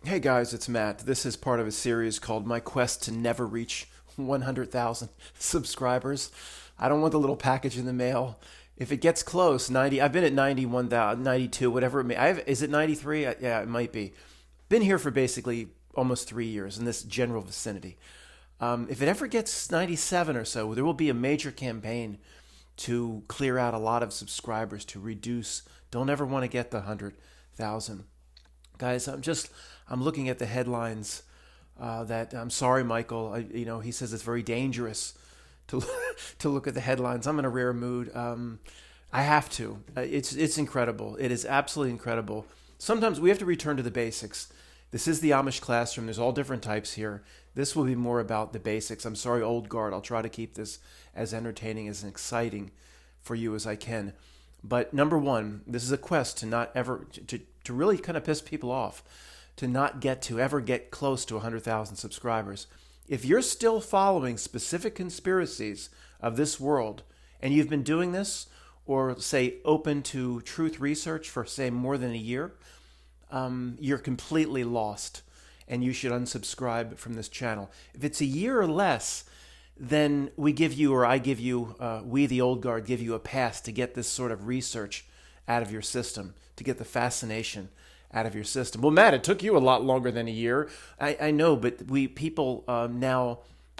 Hey guys, it's Matt. This is part of a series called My Quest to Never Reach 100,000 Subscribers. I don't want the little package in the mail. If it gets close, 90, I've been at 91,000, 92, whatever it may. Is it 93? Yeah, it might be. Been here for basically almost 3 years in this general vicinity. If it ever gets 97 or so, there will be a major campaign to clear out a lot of subscribers to reduce. Don't ever want to get the 100,000. Guys, I'm looking at the headlines. That I'm sorry, Michael. He says it's very dangerous to to look at the headlines. I'm in a rare mood. I have to. It's incredible. It is absolutely incredible. Sometimes we have to return to the basics. This is the Amish classroom. There's all different types here. This will be more about the basics. I'm sorry, old guard. I'll try to keep this as entertaining, as exciting for you as I can. But number one, this is a quest to not ever to really kind of piss people off, to not ever get close to 100,000 subscribers. If you're still following specific conspiracies of this world, and you've been doing this, or say open to truth research for say more than a year, you're completely lost, and you should unsubscribe from this channel. If it's a year or less, then we give you, or I give you, we the old guard give you a pass to get this sort of research out of your system, to get the fascination out of your system. Well, Matt, it took you a lot longer than a year. I know, but we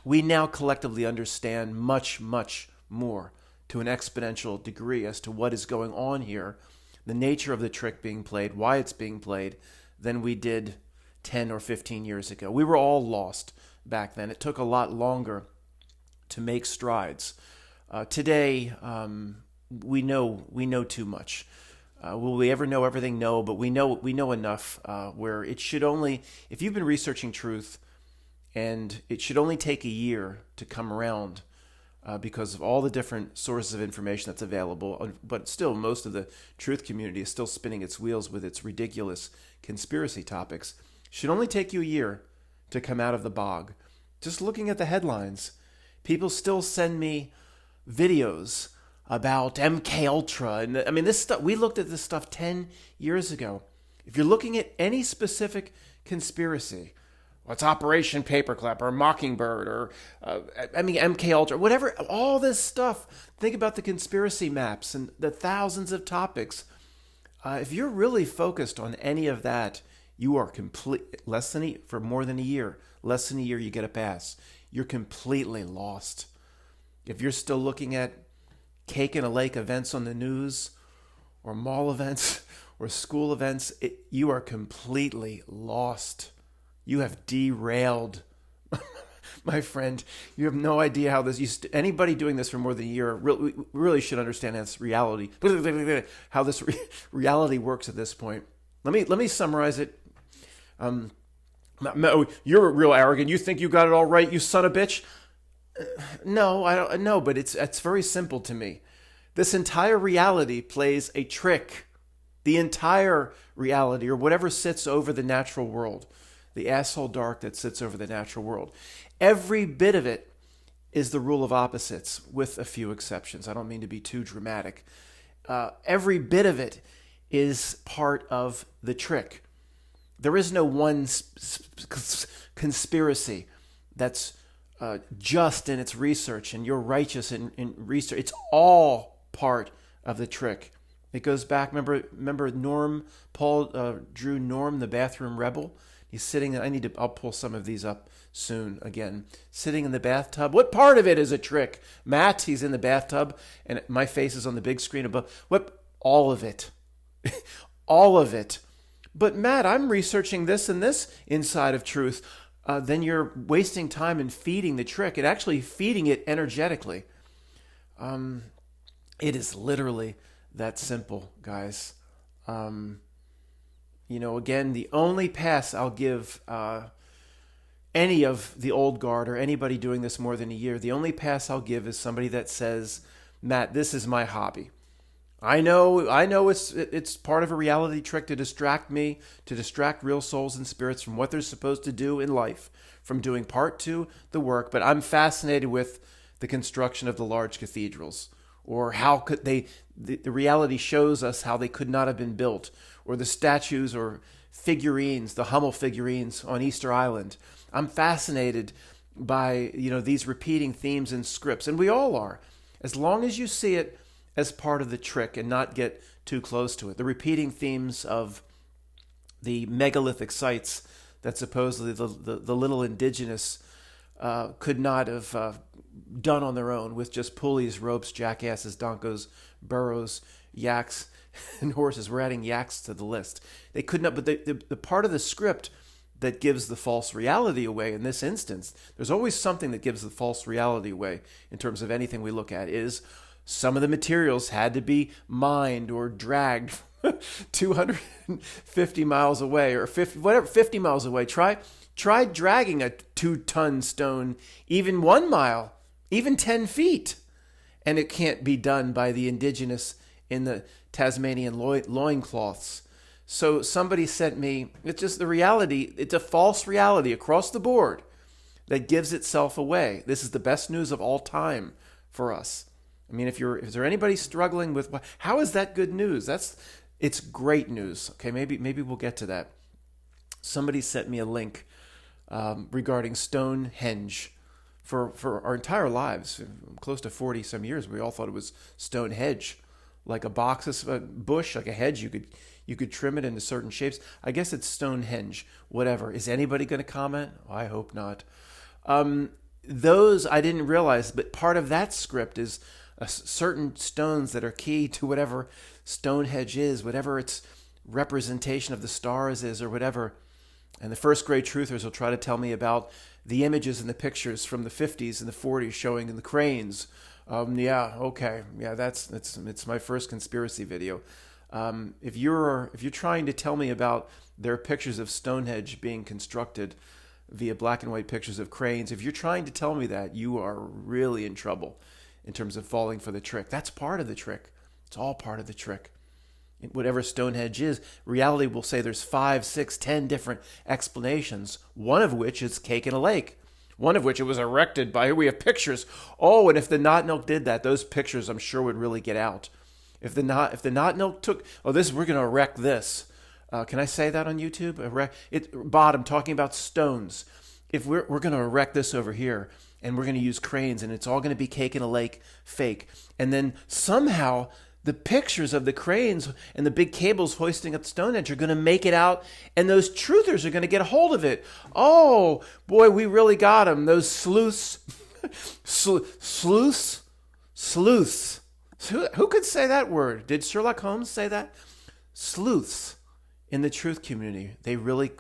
now collectively understand much, much more to an exponential degree as to what is going on here, the nature of the trick being played, why it's being played, than we did 10 or 15 years ago. We were all lost back then. It took a lot longer to make strides. Today, we know too much. Will we ever know everything? No, but we know enough where it should only, if you've been researching truth, and it should only take a year to come around because of all the different sources of information that's available. But still, most of the truth community is still spinning its wheels with its ridiculous conspiracy topics. Should only take you a year to come out of the bog. Just looking at the headlines, people still send me videos about MK Ultra, and I mean this stuff. We looked at this stuff 10 years ago. If you're looking at any specific conspiracy, what's Operation Paperclip or Mockingbird or MK Ultra, whatever, all this stuff. Think about the conspiracy maps and the thousands of topics. If you're really focused on any of that, you are for more than a year. Less than a year, you get a pass. You're completely lost. If you're still looking at cake in a lake events on the news, or mall events, or school events, you are completely lost. You have derailed. My friend, you have no idea how this, anybody doing this for more than a year really should understand this reality, how this reality works at this point. Let me summarize it. You're real arrogant. You think you got it all right, you son of a bitch. No, I don't know, but it's very simple to me. This entire reality plays a trick. The entire reality, or whatever sits over the natural world, the asshole dark that sits over the natural world, every bit of it is the rule of opposites, with a few exceptions. I don't mean to be too dramatic. Every bit of it is part of the trick. There is no one conspiracy that's just in its research, and you're righteous in research. It's all part of the trick. It goes back. Remember Norm? Paul drew Norm, the bathroom rebel. He's sitting. I'll pull some of these up soon. Again, sitting in the bathtub. What part of it is a trick, Matt? He's in the bathtub, and my face is on the big screen above. What? All of it. All of it. But Matt, I'm researching this and this inside of truth. Then you're wasting time in feeding the trick and actually feeding it energetically. It is literally that simple, guys. Again, the only pass I'll give any of the old guard or anybody doing this more than a year, the only pass I'll give is somebody that says, Matt, this is my hobby. I know it's part of a reality trick to distract me, to distract real souls and spirits from what they're supposed to do in life, from doing part two, the work, but I'm fascinated with the construction of the large cathedrals, or how could the reality shows us how they could not have been built, or the statues or figurines, the Hummel figurines on Easter Island. I'm fascinated by, these repeating themes and scripts, and we all are, as long as you see it as part of the trick and not get too close to it. The repeating themes of the megalithic sites that supposedly the little indigenous could not have done on their own with just pulleys, ropes, jackasses, donkos, burros, yaks, and horses. We're adding yaks to the list. They could not, but the part of the script that gives the false reality away in this instance, there's always something that gives the false reality away in terms of anything we look at, is some of the materials had to be mined or dragged 250 miles away or 50 miles away. Try dragging a 2-ton stone even 1 mile, even 10 feet, and it can't be done by the indigenous in the Tasmanian loincloths. So somebody sent me, it's just the reality, it's a false reality across the board that gives itself away. This is the best news of all time for us. I mean, is there anybody struggling with, how is that good news? It's great news. Okay, maybe we'll get to that. Somebody sent me a link regarding Stonehenge. For our entire lives, close to 40 some years, we all thought it was Stonehenge, like a bush, like a hedge. You could trim it into certain shapes. I guess it's Stonehenge. Whatever. Is anybody going to comment? I hope not. Those I didn't realize, but part of that script is certain stones that are key to whatever Stonehenge is, whatever its representation of the stars is, or whatever. And the first grade truthers will try to tell me about the images and the pictures from the 50s and the 40s showing the cranes. It's my first conspiracy video. If you're trying to tell me about their pictures of Stonehenge being constructed via black and white pictures of cranes, if you're trying to tell me that, you are really in trouble in terms of falling for the trick. That's part of the trick. It's all part of the trick. Whatever Stonehenge is, reality will say there's 5, 6, 10 different explanations, one of which is cake in a lake, one of which it was erected by, we have pictures. Oh, and if the Knot did that, those pictures I'm sure would really get out. If the Knot took, we're going to erect this. Can I say that on YouTube? Bob, I'm talking about stones. If we're going to erect this over here, and we're going to use cranes, and it's all going to be cake in a lake, fake. And then somehow the pictures of the cranes and the big cables hoisting up Stonehenge are going to make it out, and those truthers are going to get a hold of it. Oh, boy, we really got them. Those sleuths. Sleuths. Who could say that word? Did Sherlock Holmes say that? Sleuths in the truth community. They really,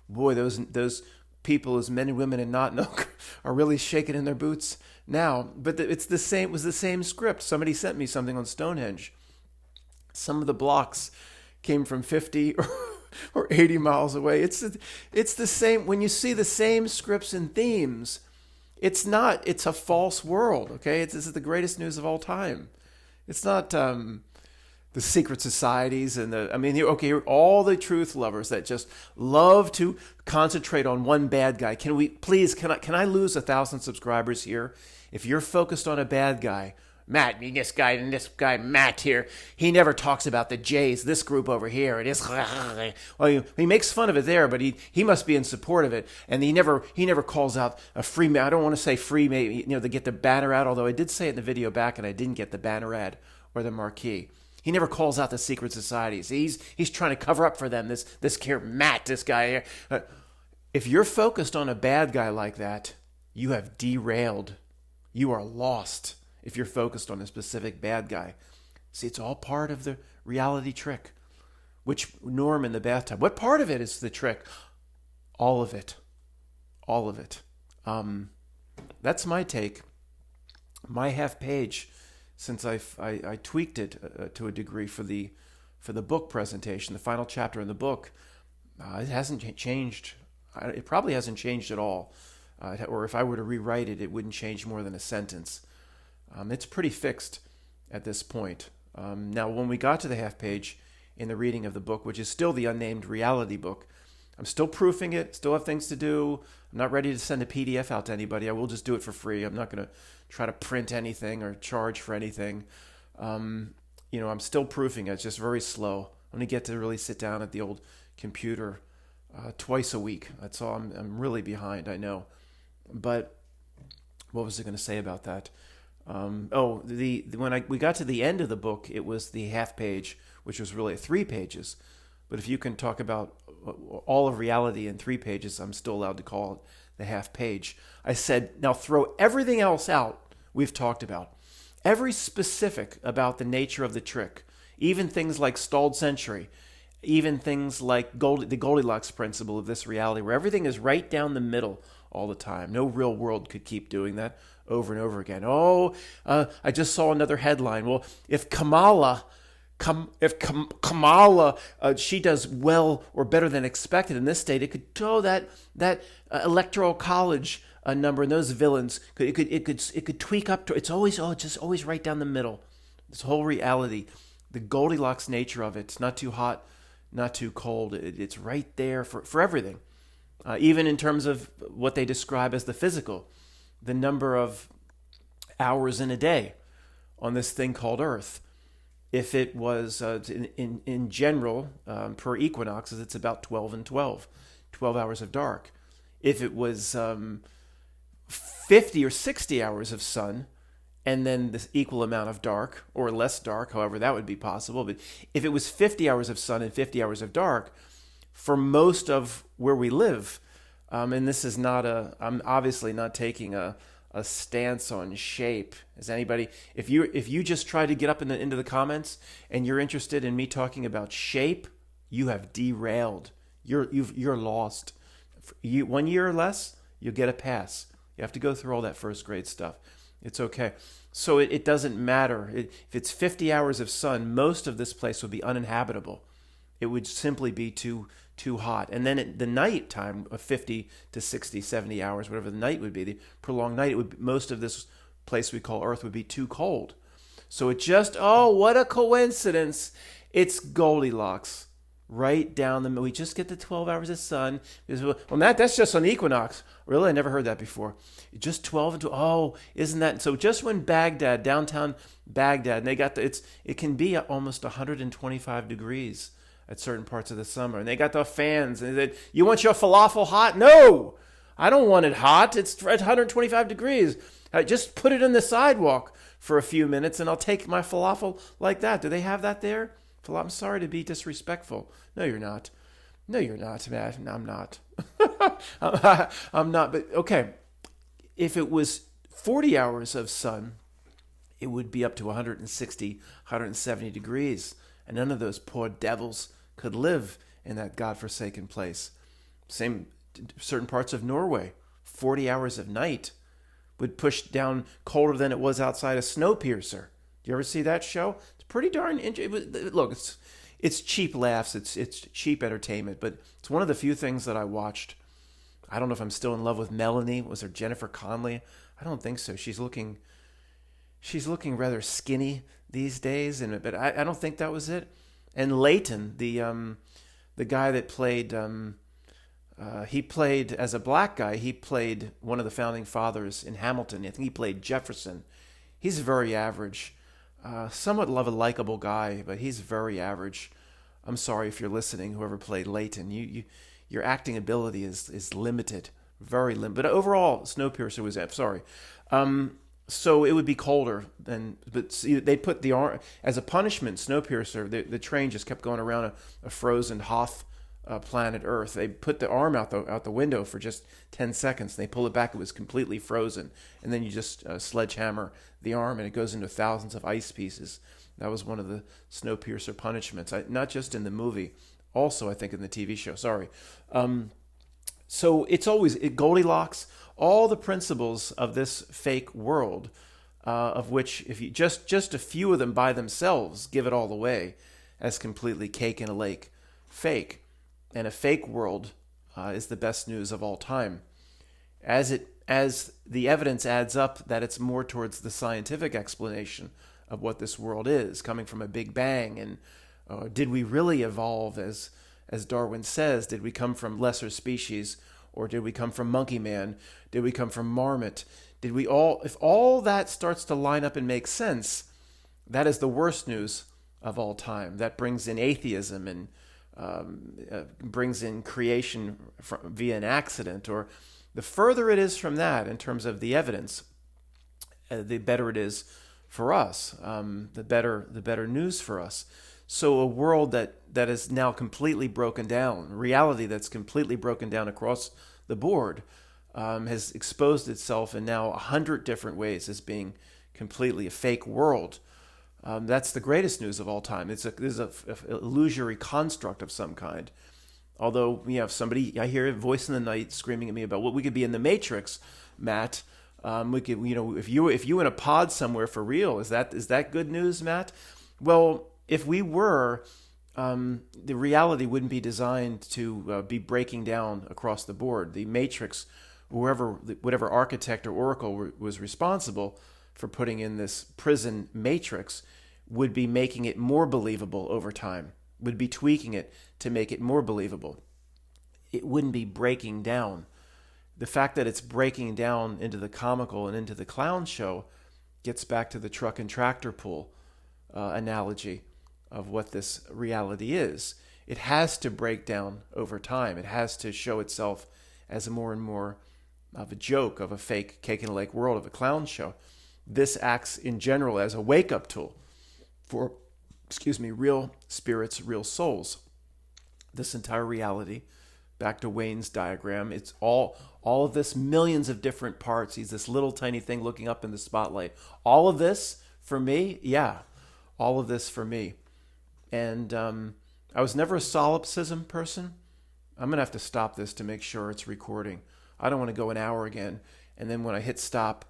boy, those people, those men and women in Knock are really shaking in their boots now. But it was the same script. Somebody sent me something on Stonehenge. Some of the blocks came from 50 or 80 miles away. It's the same. When you see the same scripts and themes, it's a false world. Okay, this is the greatest news of all time. It's not the secret societies and all the truth lovers that just love to concentrate on one bad guy. Can I lose 1,000 subscribers here? If you're focused on a bad guy, Matt, this guy Matt here, he never talks about the Jays, this group over here. It is, well, he makes fun of it there, but he must be in support of it, and he never calls out a free. I don't want to say free, maybe to get the banner ad, although I did say it in the video back, and I didn't get the banner ad or the marquee. He never calls out the secret societies. He's trying to cover up for them. This here Matt, this guy here. If you're focused on a bad guy like that, you have derailed. You are lost if you're focused on a specific bad guy. See, it's all part of the reality trick. Which Norm in the bathtub? What part of it is the trick? All of it. All of it. That's my take. My half page, since I tweaked it to a degree for the book presentation, the final chapter in the book, it hasn't changed. It probably hasn't changed at all. Or if I were to rewrite it, it wouldn't change more than a sentence. It's pretty fixed at this point. Now, when we got to the half page in the reading of the book, which is still the unnamed reality book, I'm still proofing it, still have things to do. I'm not ready to send a PDF out to anybody. I will just do it for free. I'm not going to try to print anything or charge for anything. I'm still proofing it. It's just very slow. I'm going to get to really sit down at the old computer twice a week. That's all. I'm really behind, I know. But what was I going to say about that? We got to the end of the book, it was the half page, which was really 3 pages. But if you can talk about all of reality in 3 pages, I'm still allowed to call it the half page. I said, now throw everything else out we've talked about. Every specific about the nature of the trick, even things like stalled century, even things like the Goldilocks principle of this reality, where everything is right down the middle all the time. No real world could keep doing that over and over again. I just saw another headline. Well, if Kamala, she does well or better than expected in this state, it could that electoral college number, and those villains it could tweak up to. It's always right down the middle. This whole reality, the Goldilocks nature of it. It's not too hot, not too cold. It's right there for everything. Even in terms of what they describe as the physical, the number of hours in a day on this thing called Earth. If it was in general, per equinoxes, it's about 12 and 12 hours of dark. If it was 50 or 60 hours of sun, and then this equal amount of dark, or less dark, however that would be possible. But if it was 50 hours of sun and 50 hours of dark, for most of where we live, and this is not I'm obviously not taking a stance on shape. Is anybody, if you just try to get up into the comments and you're interested in me talking about shape, you have derailed. You're lost. 1 year or less, you'll get a pass. You have to go through all that first grade stuff. It's okay. So it doesn't matter. If it's 50 hours of sun, most of this place would be uninhabitable. It would simply be too hot. And then the night time of 50 to 60, 70 hours, whatever the night would be, the prolonged night, most of this place we call Earth would be too cold. So what a coincidence. It's Goldilocks. Right down the middle. We just get the 12 hours of sun. Well, that's just on the equinox. Really? I never heard that before. Just 12 and 12. Isn't that? So just when Baghdad, downtown Baghdad, and they got it can be almost 125 degrees at certain parts of the summer. And they got the fans. And they said, you want your falafel hot? No, I don't want it hot. It's 125 degrees. Just put it in the sidewalk for a few minutes and I'll take my falafel like that. Do they have that there? I'm sorry to be disrespectful. No, you're not. No, you're not, man. No, I'm not. I'm not. But okay, if it was 40 hours of sun, it would be up to 160, 170 degrees. And none of those poor devils could live in that godforsaken place. Same, certain parts of Norway, 40 hours of night would push down colder than it was outside a Snowpiercer. Do you ever see that show? Pretty darn interesting. Look, it's cheap laughs. It's cheap entertainment, but it's one of the few things that I watched. I don't know if I'm still in love with Melanie. Was there Jennifer Connelly? I don't think so. She's looking rather skinny these days, but I don't think that was it. And Leighton, the guy that played, he played as a black guy. He played one of the founding fathers in Hamilton. I think he played Jefferson. He's very average. Somewhat a likable guy, but he's very average. I'm sorry if you're listening, whoever played Leighton. Your acting ability is limited, very limited. But overall, Snowpiercer was, I'm sorry. So it would be colder than, but see, they put the arm, as a punishment, Snowpiercer, the train just kept going around a frozen Hoth planet Earth. They put the arm out the window for just 10 seconds. They pull it back, it was completely frozen. And then you just sledgehammer the arm and it goes into thousands of ice pieces. That was one of the Snowpiercer punishments, not just in the movie, also I think in the TV show, sorry. So it's always Goldilocks, all the principles of this fake world, of which if you just a few of them by themselves give it all away as completely cake in a lake, fake. And a fake world is the best news of all time. As the evidence adds up that it's more towards the scientific explanation of what this world is, coming from a big bang, and did we really evolve as Darwin says? Did we come from lesser species, or did we come from monkey man? Did we come from marmot? If all that starts to line up and make sense, that is the worst news of all time. That brings in atheism and brings in creation via an accident, or the further it is from that in terms of the evidence, the better it is for us, the better news for us. So a world that is now completely broken down, reality that's completely broken down across the board, has exposed itself in now 100 different ways as being completely a fake world. That's the greatest news of all time. It's a illusory construct of some kind. Although, I hear a voice in the night screaming at me about what we could be in the Matrix, Matt. We could, if you in a pod somewhere for real, is that good news, Matt? Well, if we were, the reality wouldn't be designed to be breaking down across the board. The Matrix, whatever architect or oracle was responsible for putting in this prison matrix, would be making it more believable over time, would be tweaking it to make it more believable. It wouldn't be breaking down. The fact that it's breaking down into the comical and into the clown show gets back to the truck and tractor pull analogy of what this reality is. It has to break down over time. It has to show itself as more and more of a joke, of a fake cake and a lake world, of a clown show. This acts in general as a wake-up tool for, real spirits, real souls. This entire reality, back to Wayne's diagram, it's all of this, millions of different parts. He's this little tiny thing looking up in the spotlight. All of this for me, all of this for me. And I was never a solipsism person. I'm going to have to stop this to make sure it's recording. I don't want to go an hour again. And then when I hit stop,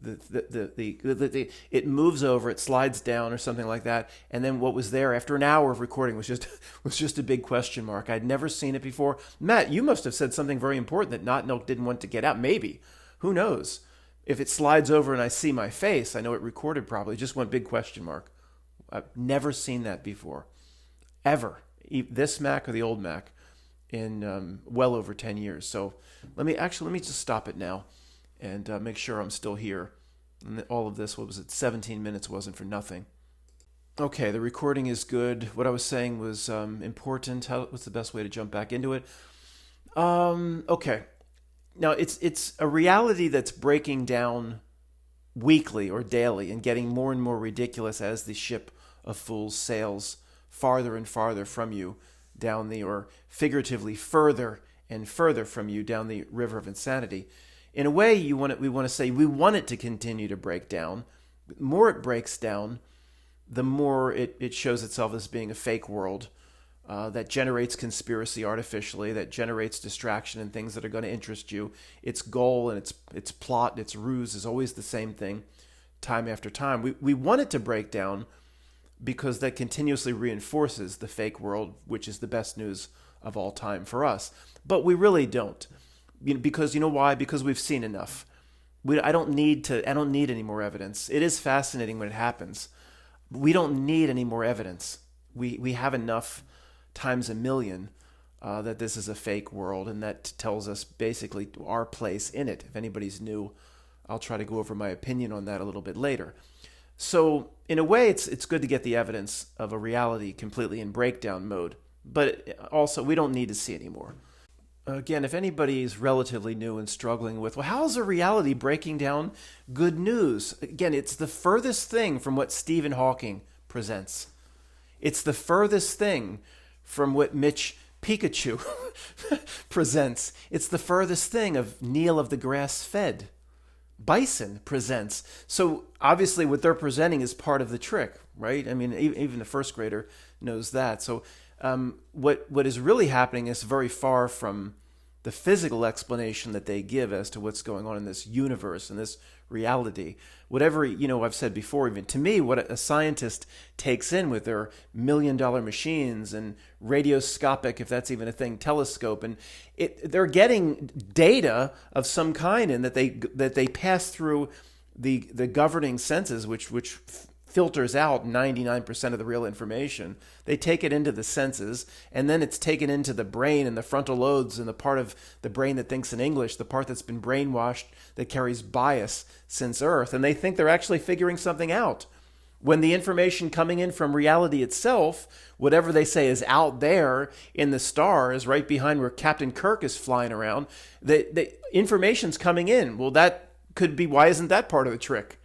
it moves over, it slides down or something like that. And then what was there after an hour of recording was just a big question mark. I'd never seen it before. Matt, you must have said something very important that Not Milk didn't want to get out. Maybe. Who knows? If it slides over and I see my face, I know it recorded properly. Just one big question mark. I've never seen that before. Ever. This Mac or the old Mac in well over 10 years. So let me just stop it now and make sure I'm still here. And all of this, 17 minutes wasn't for nothing. Okay, the recording is good. What I was saying was important. What's the best way to jump back into it? Okay. Now, it's a reality that's breaking down weekly or daily and getting more and more ridiculous as the ship of fools sails farther and farther from you or figuratively further and further from you down the river of insanity. In a way, we want to say we want it to continue to break down. The more it breaks down, the more it shows itself as being a fake world that generates conspiracy artificially, that generates distraction and things that are going to interest you. Its goal and its plot and its ruse is always the same thing, time after time. We want it to break down because that continuously reinforces the fake world, which is the best news of all time for us. But we really don't. Because you know why? Because we've seen enough. I don't need any more evidence. It is fascinating when it happens. We don't need any more evidence. We have enough times a million that this is a fake world, and that tells us basically our place in it. If anybody's new, I'll try to go over my opinion on that a little bit later. So in a way, it's good to get the evidence of a reality completely in breakdown mode. But also, we don't need to see anymore. Again, if anybody is relatively new and struggling with, well, how is a reality breaking down good news? Again, it's the furthest thing from what Stephen Hawking presents. It's the furthest thing from what Mitch Pikachu presents. It's the furthest thing of Neil of the Grass-Fed Bison presents. So obviously what they're presenting is part of the trick, right? I mean, even the first grader knows that. So what is really happening is very far from the physical explanation that they give as to what's going on in this universe and this reality. Whatever, I've said before, even to me, what a scientist takes in with their $1,000,000 machines and radioscopic, if that's even a thing, telescope, and they're getting data of some kind, and that they pass through the governing senses, which filters out 99% of the real information. They take it into the senses, and then it's taken into the brain and the frontal lobes and the part of the brain that thinks in English, the part that's been brainwashed, that carries bias since Earth, and they think they're actually figuring something out. When the information coming in from reality itself, whatever they say is out there in the stars, right behind where Captain Kirk is flying around, the information's coming in. Well, that could be, why isn't that part of the trick?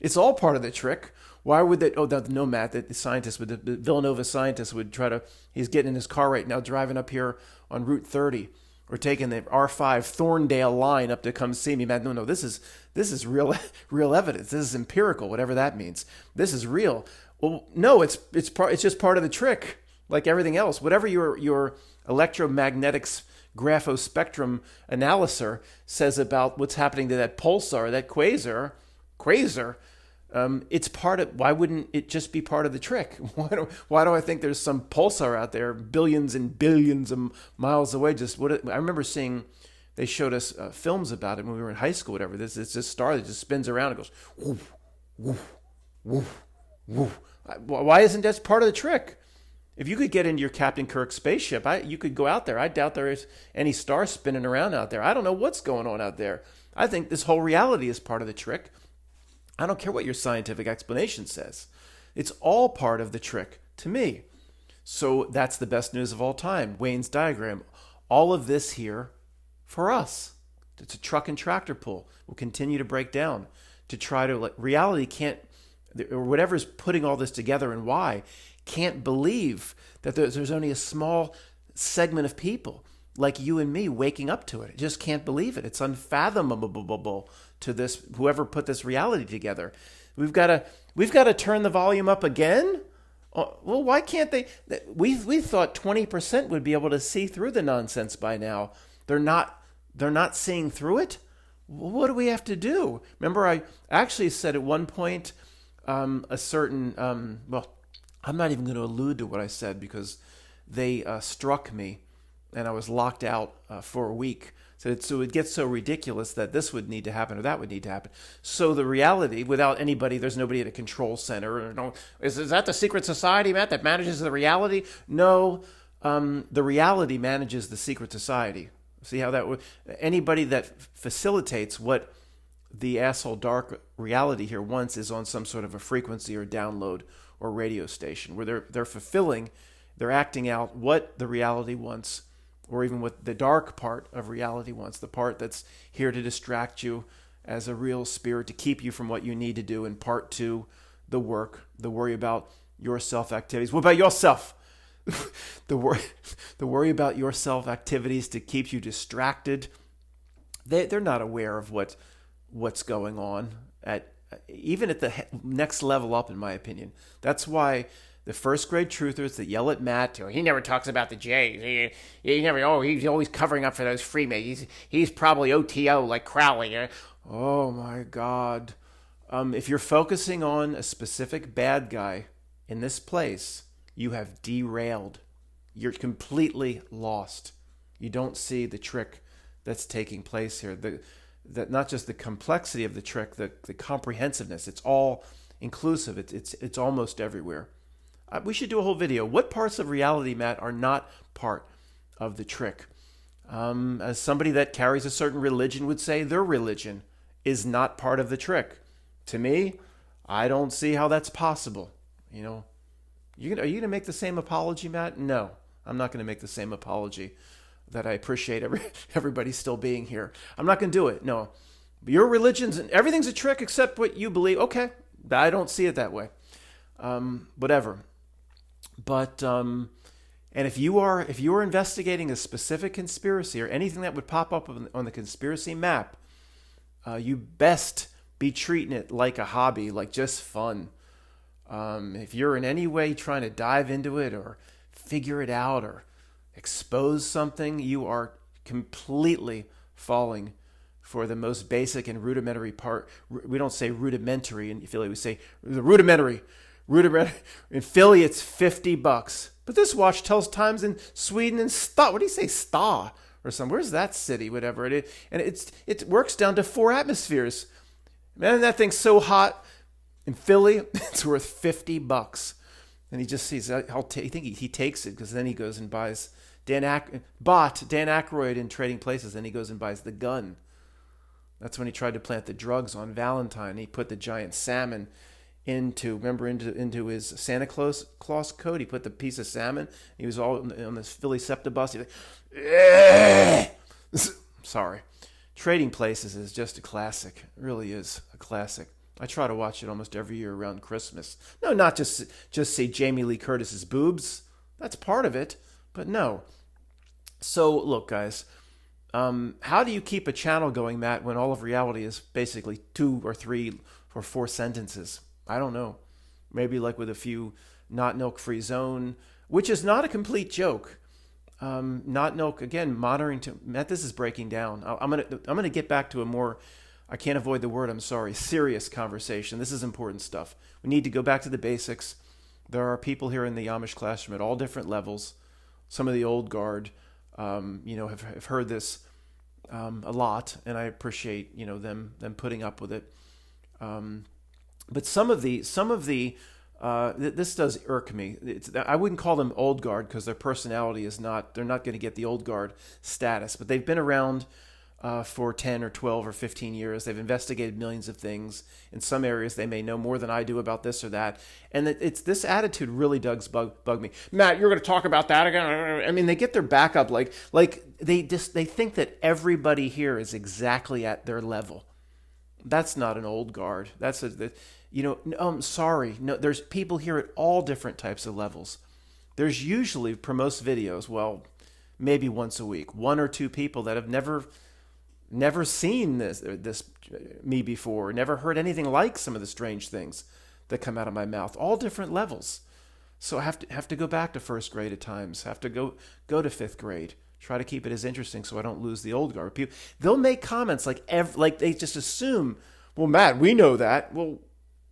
It's all part of the trick. Why would they? Oh, no, Matt, the scientist, the Villanova scientist would try to, he's getting in his car right now, driving up here on Route 30. Or taking the R5 Thorndale line up to come see me, Matt. No, this is real evidence. This is empirical, whatever that means. This is real. Well, no, it's just part of the trick, like everything else. Whatever your electromagnetic graphospectrum analyzer says about what's happening to that pulsar, that quasar, it's part of. Why wouldn't it just be part of the trick? Why do I think there's some pulsar out there, billions and billions of miles away? I remember seeing, they showed us films about it when we were in high school. Whatever. It's this star that just spins around and goes woof, woof, woof, woof. Why isn't that part of the trick? If you could get into your Captain Kirk spaceship, you could go out there. I doubt there is any star spinning around out there. I don't know what's going on out there. I think this whole reality is part of the trick. I don't care what your scientific explanation says. It's all part of the trick to me. So that's the best news of all time. Wayne's diagram. All of this here for us. It's a truck and tractor pull. We'll continue to break down to try to, reality can't, or whatever's putting all this together and why, can't believe that there's only a small segment of people like you and me waking up to it. It just can't believe it. It's unfathomable to this, whoever put this reality together. We've got to turn the volume up again. Well, why can't they? We thought 20% would be able to see through the nonsense by now. They're not seeing through it. What do we have to do? Remember, I actually said at one point a certain well, I'm not even going to allude to what I said because they struck me and I was locked out for a week. So it gets so ridiculous that this would need to happen or that would need to happen. So the reality, without anybody, there's nobody at a control center. Or no, is that the secret society, Matt, that manages the reality? No, the reality manages the secret society. See how that would? Anybody that facilitates what the asshole dark reality here wants is on some sort of a frequency or download or radio station where they're acting out what the reality wants, or even what the dark part of reality wants, the part that's here to distract you as a real spirit, to keep you from what you need to do, and part two, the worry about your self activities. What about yourself? the worry about your self activities to keep you distracted. They're not aware of what's going on even at the next level up, in my opinion. That's why the first grade truthers that yell at Matt, he never talks about the Jays. He's always covering up for those Freemasons. He's probably OTO like Crowley. Oh my God. If you're focusing on a specific bad guy in this place, you have derailed. You're completely lost. You don't see the trick that's taking place here. That not just the complexity of the trick, the comprehensiveness. It's all inclusive. It's almost everywhere. We should do a whole video. What parts of reality, Matt, are not part of the trick? As somebody that carries a certain religion would say, their religion is not part of the trick. To me, I don't see how that's possible. Are you going to make the same apology, Matt? No, I'm not going to make the same apology. That I appreciate everybody still being here. I'm not going to do it. No, your religion's and everything's a trick except what you believe. Okay, I don't see it that way. Whatever. But and if you are investigating a specific conspiracy or anything that would pop up on the conspiracy map, you best be treating it like a hobby, like just fun. If you're in any way trying to dive into it or figure it out or expose something, you are completely falling for the most basic and rudimentary part. We don't say rudimentary in Philly. We say the rudimentary. In Philly, it's $50. But this watch tells times in Sweden and Sta. What do you say, Sta or something? Where's that city? Whatever it is, and it works down to 4 atmospheres. Man, that thing's so hot in Philly, it's worth $50. And he just sees. I think he takes it because then he goes and buys Dan Aykroyd in Trading Places. Then he goes and buys the gun. That's when he tried to plant the drugs on Valentine. He put the giant salmon into his Santa Claus coat. He put the piece of salmon. He was all on this Philly SEPTA bus. He's like, sorry. Trading Places is just a classic. It really is a classic. I try to watch it almost every year around Christmas. No, not just see Jamie Lee Curtis's boobs. That's part of it, but no. So look, guys, how do you keep a channel going, Matt, when all of reality is basically 2 or 3 or 4 sentences? I don't know. Maybe like with a few not milk free zone, which is not a complete joke. Not milk, again, monitoring to Matt, this is breaking down. I'm gonna get back to a more, I can't avoid the word, I'm sorry, serious conversation. This is important stuff. We need to go back to the basics. There are people here in the Amish classroom at all different levels. Some of the old guard, have heard this a lot, and I appreciate them putting up with it. But some of the this does irk me. I wouldn't call them old guard because their personality is not. They're not going to get the old guard status, but they've been around for 10 or 12 or 15 years. They've investigated millions of things. In some areas, they may know more than I do about this or that. And it's this attitude really does bug me. Matt, you're going to talk about that again? I mean, they get their back up like they think that everybody here is exactly at their level. That's not an old guard. No, I'm sorry. No, there's people here at all different types of levels. There's usually, for most videos, well, maybe once a week, 1 or 2 people that have never seen this me before, never heard anything like some of the strange things that come out of my mouth. All different levels. So I have to go back to first grade at times. Have to go to 5th grade. Try to keep it as interesting so I don't lose the old guard. People, they'll make comments like they just assume, well, Matt, we know that. Well,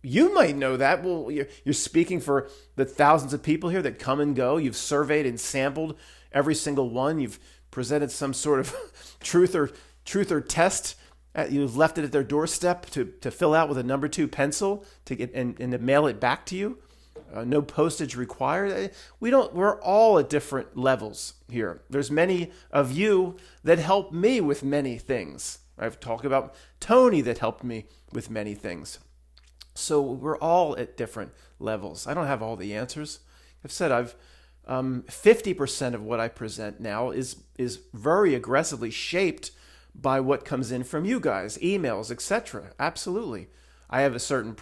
you might know that. Well, you're speaking for the thousands of people here that come and go. You've surveyed and sampled every single one. You've presented some sort of truth or test. You've left it at their doorstep to fill out with a number 2 pencil to get and to mail it back to you. No postage required. We're all at different levels here. There's many of you that help me with many things. I've talked about Tony that helped me with many things. So we're all at different levels. I don't have all the answers. I've said 50% of what I present now is very aggressively shaped by what comes in from you guys, emails, etc. Absolutely. I have a certain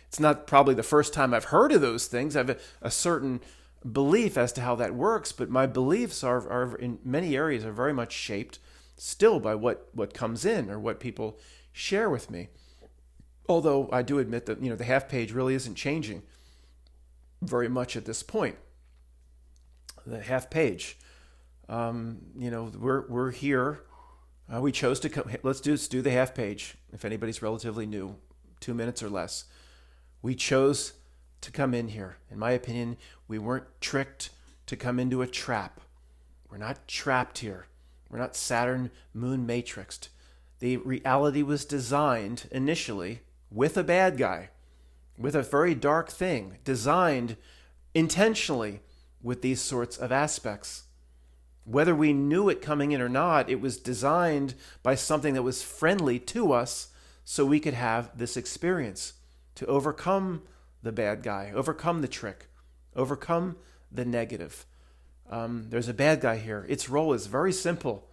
it's not probably the first time I've heard of those things. I have a certain belief as to how that works, but my beliefs are in many areas are very much shaped still by what comes in or what people share with me. Although I do admit that the half page really isn't changing very much at this point. The half page, we're here. We chose to come. Let's do the half page. If anybody's relatively new, 2 minutes or less. We chose to come in here. In my opinion, we weren't tricked to come into a trap. We're not trapped here. We're not Saturn moon matrixed. The reality was designed initially with a bad guy, with a very dark thing, designed intentionally with these sorts of aspects. Whether we knew it coming in or not, it was designed by something that was friendly to us so we could have this experience to overcome the bad guy, overcome the trick, overcome the negative. There's a bad guy here. Its role is very simple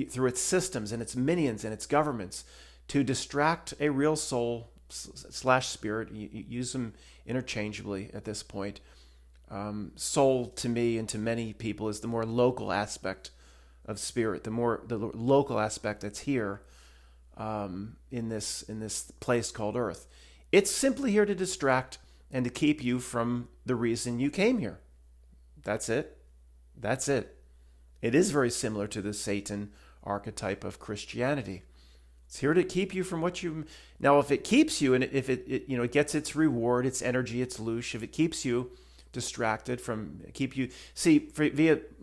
through its systems and its minions and its governments to distract a real soul / spirit. You use them interchangeably at this point. Soul to me and to many people is the more local aspect of spirit, the local aspect that's here in this place called Earth. It's simply here to distract and to keep you from the reason you came here. That's it. That's it. It is very similar to the Satan archetype of Christianity. It's here to keep you from what you... Now, if it keeps you, and if it gets its reward, its energy, its loosh, if it keeps you distracted from...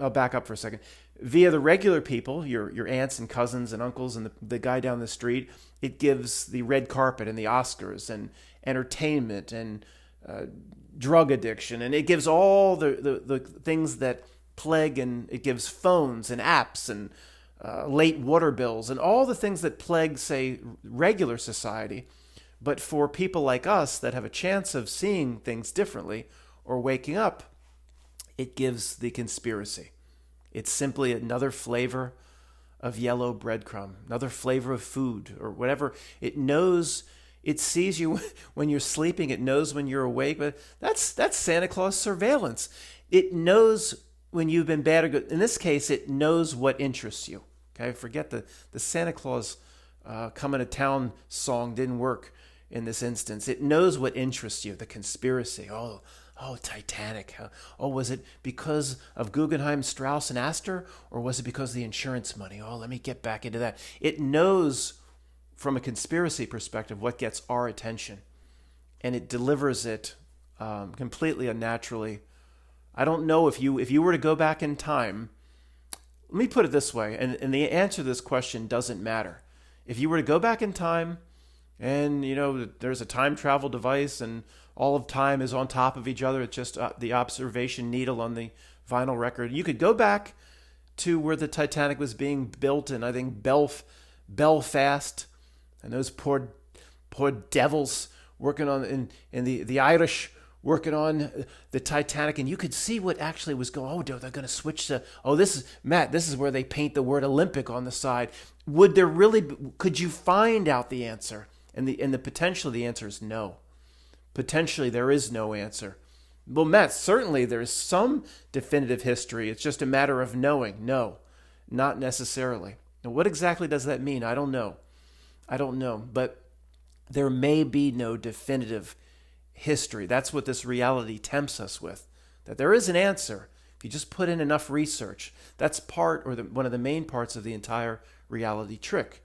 I'll back up for a second. Via the regular people, your aunts and cousins and uncles and the guy down the street, it gives the red carpet and the Oscars and entertainment and drug addiction, and it gives all the things that plague, and it gives phones and apps and late water bills and all the things that plague, say, regular society. But for people like us that have a chance of seeing things differently or waking up, it gives the conspiracy. It's simply another flavor of yellow breadcrumb, another flavor of food or whatever. It knows, it sees you when you're sleeping, it knows when you're awake, but that's Santa Claus surveillance. It knows when you've been bad or good. In this case, it knows what interests you. Okay, forget the Santa Claus coming to town song didn't work in this instance. It knows what interests you, the conspiracy. Oh, Titanic. Oh, was it because of Guggenheim, Strauss, and Astor? Or was it because of the insurance money? Oh, let me get back into that. It knows from a conspiracy perspective what gets our attention. And it delivers it completely unnaturally. I don't know if you were to go back in time. Let me put it this way, and the answer to this question doesn't matter. If you were to go back in time and, there's a time travel device and all of time is on top of each other. It's just the observation needle on the vinyl record. You could go back to where the Titanic was being built in, I think, Belfast, and those poor devils working on in the Irish working on the Titanic, and you could see what actually was going. Oh, they're going to switch to. Oh, this is where they paint the word Olympic on the side. Would there really? Could you find out the answer? And the potential of the answer is no. Potentially, there is no answer. Well, Matt, certainly there is some definitive history. It's just a matter of knowing. No, not necessarily. Now, what exactly does that mean? I don't know. But there may be no definitive history. That's what this reality tempts us with. That there is an answer if you just put in enough research. That's one of the main parts of the entire reality trick.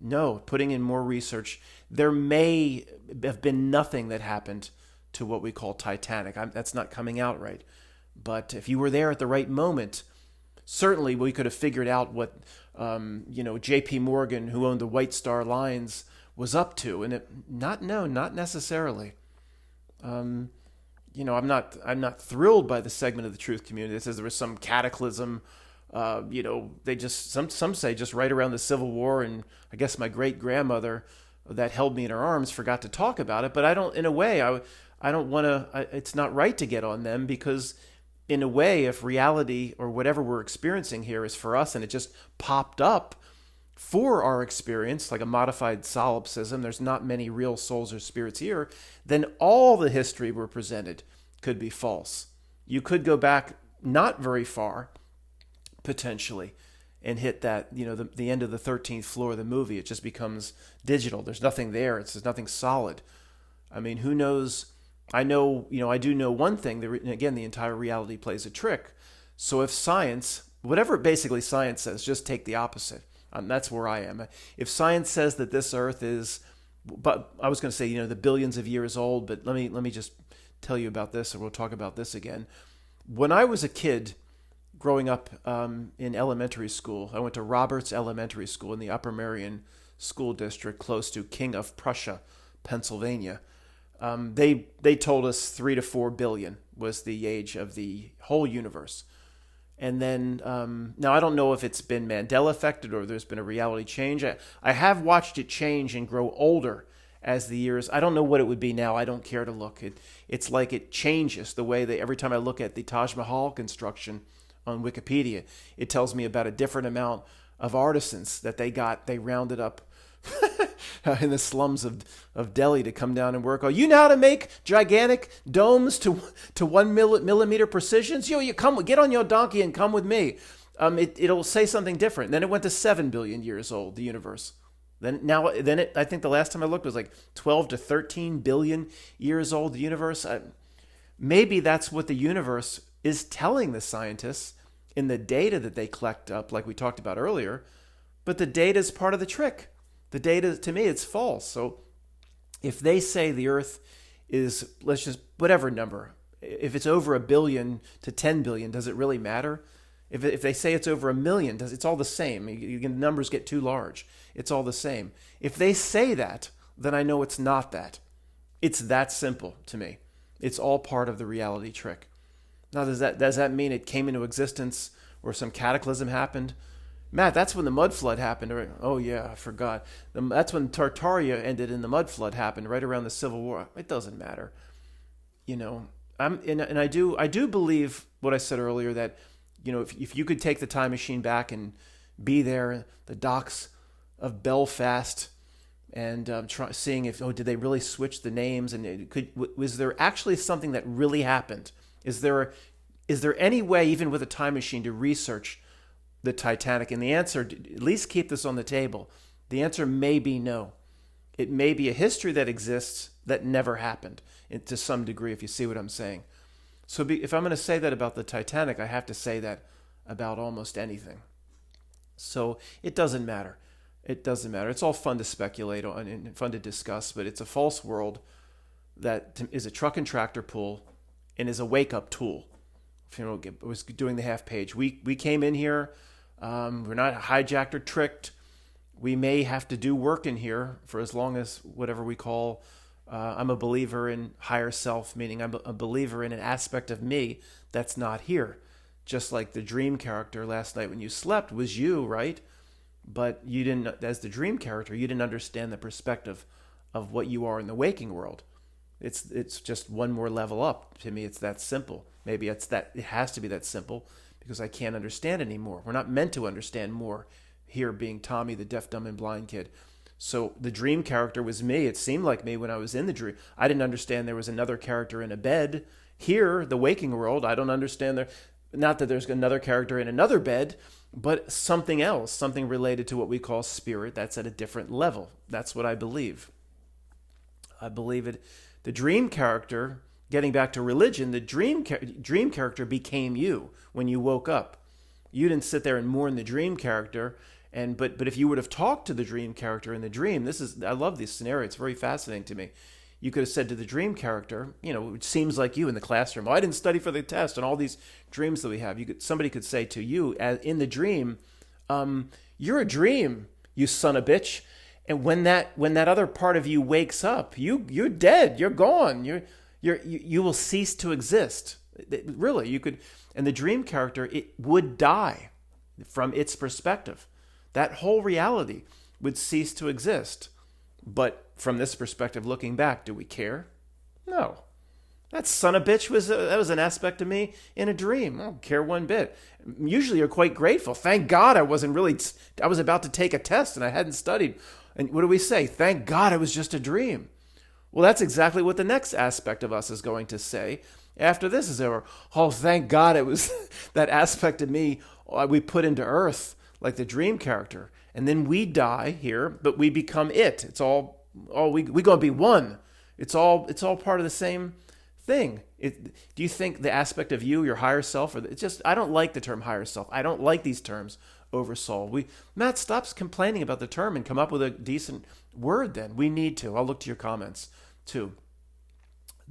No, putting in more research. There may have been nothing that happened to what we call Titanic. That's not coming out right. But if you were there at the right moment, certainly we could have figured out what J.P. Morgan, who owned the White Star Lines, was up to. And not necessarily. I'm not thrilled by the segment of the truth community that says there was some cataclysm. They just some say just right around the Civil War, and I guess my great grandmother that held me in her arms forgot to talk about it. But I don't. In a way, I don't want to. It's not right to get on them because, in a way, if reality or whatever we're experiencing here is for us, and it just popped up for our experience, like a modified solipsism, there's not many real souls or spirits here, then all the history we're presented could be false. You could go back not very far, potentially, and hit that, the end of the 13th floor of the movie. It just becomes digital. There's nothing there. There's nothing solid. I mean, who knows? I know, I do know one thing. Again, the entire reality plays a trick. So if science, whatever basically science says, just take the opposite. That's where I am. If science says that this Earth is, but I was going to say, the billions of years old, but let me just tell you about this, or we'll talk about this again. When I was a kid, growing up in elementary school, I went to Roberts Elementary School in the Upper Merion School District, close to King of Prussia, Pennsylvania. They told us 3 to 4 billion was the age of the whole universe. And then, now I don't know if it's been Mandela affected or there's been a reality change. I have watched it change and grow older as the years. I don't know what it would be now. I don't care to look. It's like it changes the way every time I look at the Taj Mahal construction on Wikipedia, it tells me about a different amount of artisans that they rounded up in the slums of Delhi to come down and work. Oh, you know how to make gigantic domes to 1 millimeter precisions? You get on your donkey and come with me. It'll say something different. Then it went to 7 billion years old, the universe. I think the last time I looked was like 12 to 13 billion years old, the universe. Maybe that's what the universe is telling the scientists in the data that they collect up, like we talked about earlier. But the data is part of the trick. The data, to me, it's false. So if they say the Earth is, let's just, whatever number, if it's over 1 billion to 10 billion, does it really matter? If they say it's over 1 million, it's all the same. Numbers get too large. It's all the same. If they say that, then I know it's not that. It's that simple to me. It's all part of the reality trick. Now, does that mean it came into existence or some cataclysm happened? Matt, that's when the mud flood happened. Oh yeah, I forgot. That's when Tartaria ended and the mud flood happened, right around the Civil War. It doesn't matter. You know, and I do believe what I said earlier, that, if you could take the time machine back and be there, the docks of Belfast, and seeing if, did they really switch the names, and was there actually something that really happened? Is there any way, even with a time machine, to research the Titanic? And the answer, at least keep this on the table, the answer may be no. It may be a history that exists that never happened, to some degree, if you see what I'm saying. So if I'm going to say that about the Titanic, I have to say that about almost anything. So it doesn't matter. It doesn't matter. It's all fun to speculate on and fun to discuss, but it's a false world that is a truck and tractor pull and is a wake-up tool. I was doing the half page. We came in here. We're not hijacked or tricked. We may have to do work in here for as long as whatever we call, I'm a believer in higher self, meaning I'm a believer in an aspect of me that's not here. Just like the dream character last night when you slept was you, right? But you didn't, as the dream character, you didn't understand the perspective of what you are in the waking world. It's just one more level up. To me, it's that simple. Maybe it has to be that simple because I can't understand anymore. We're not meant to understand more here, being Tommy, the deaf, dumb, and blind kid. So the dream character was me. It seemed like me when I was in the dream. I didn't understand there was another character in a bed. Here, the waking world, I don't understand there. Not that there's another character in another bed, but something else, something related to what we call spirit. That's at a different level. That's what I believe. I believe it. The dream character, getting back to religion, the dream character became you when you woke up. You didn't sit there and mourn the dream character. But if you would have talked to the dream character in the dream, I love this scenario. It's very fascinating to me. You could have said to the dream character, it seems like you in the classroom, I didn't study for the test, and all these dreams that we have. Somebody could say to you in the dream, you're a dream, you son of a bitch. And when that other part of you wakes up, you're dead, you're gone, you will cease to exist. Really, you could, and the dream character, it would die from its perspective. That whole reality would cease to exist. But from this perspective, looking back, do we care? No. That son of a bitch was an aspect of me in a dream. I don't care one bit. Usually you're quite grateful. Thank God I was about to take a test and I hadn't studied. And what do we say? Thank God it was just a dream. Well, that's exactly what the next aspect of us is going to say after this is over. Oh, thank God it was that aspect of me we put into earth, like the dream character. And then we die here, but we become it. It's all we gonna be one. It's all part of the same thing. Do you think the aspect of you, your higher self, I don't like the term higher self. I don't like these terms over soul. Matt, stop complaining about the term and come up with a decent word then. We need to. I'll look to your comments too.